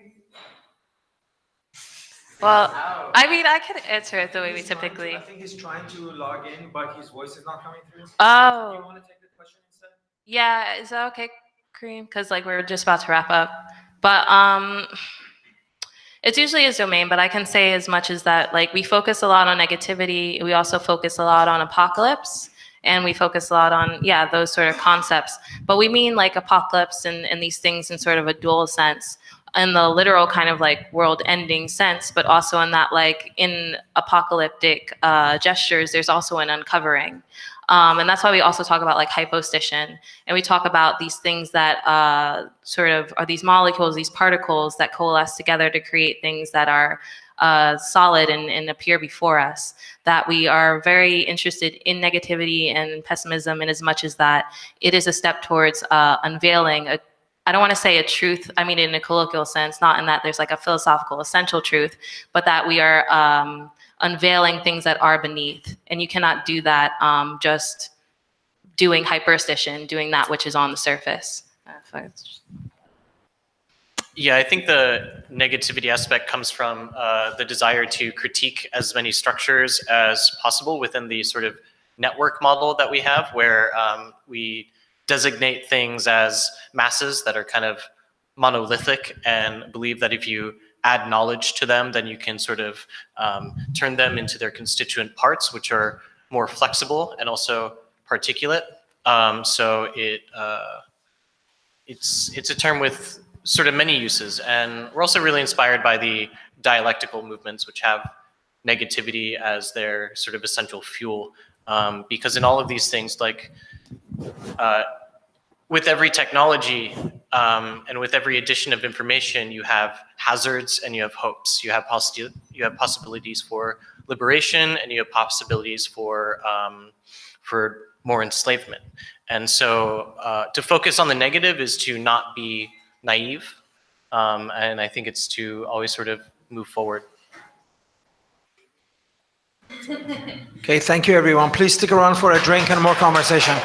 Well, I mean, I could answer it the way we typically. I think he's trying to log in, but his voice is not coming through. Oh. Do you want to take the question instead? Yeah, is that okay, Kareem? Because like we're just about to wrap up. But it's usually his domain, but I can say as much as that, like we focus a lot on negativity. We also focus a lot on apocalypse, and we focus a lot on, yeah, those sort of concepts. But we mean like apocalypse and these things in sort of a dual sense, in the literal kind of like world ending sense, but also in that like in apocalyptic gestures, there's also an uncovering. And that's why we also talk about like hypostition, and we talk about these things that sort of are these molecules, these particles that coalesce together to create things that are solid and appear before us. That we are very interested in negativity and pessimism, in as much as that it is a step towards unveiling a, I don't want to say a truth, I mean in a colloquial sense, not in that there's like a philosophical essential truth, but that we are unveiling things that are beneath. And you cannot do that just doing hyperstition, doing that which is on the surface. Yeah, I think the negativity aspect comes from the desire to critique as many structures as possible within the sort of network model that we have, where we designate things as masses that are kind of monolithic and believe that if you add knowledge to them, then you can sort of turn them into their constituent parts, which are more flexible and also particulate. So it's a term with sort of many uses, and we're also really inspired by the dialectical movements, which have negativity as their sort of essential fuel, because in all of these things, like with every technology and with every addition of information, you have hazards and you have hopes. You have possibilities for liberation, and you have possibilities for more enslavement. And so to focus on the negative is to not be naive, and I think it's to always sort of move forward. Okay, thank you everyone. Please stick around for a drink and more conversation.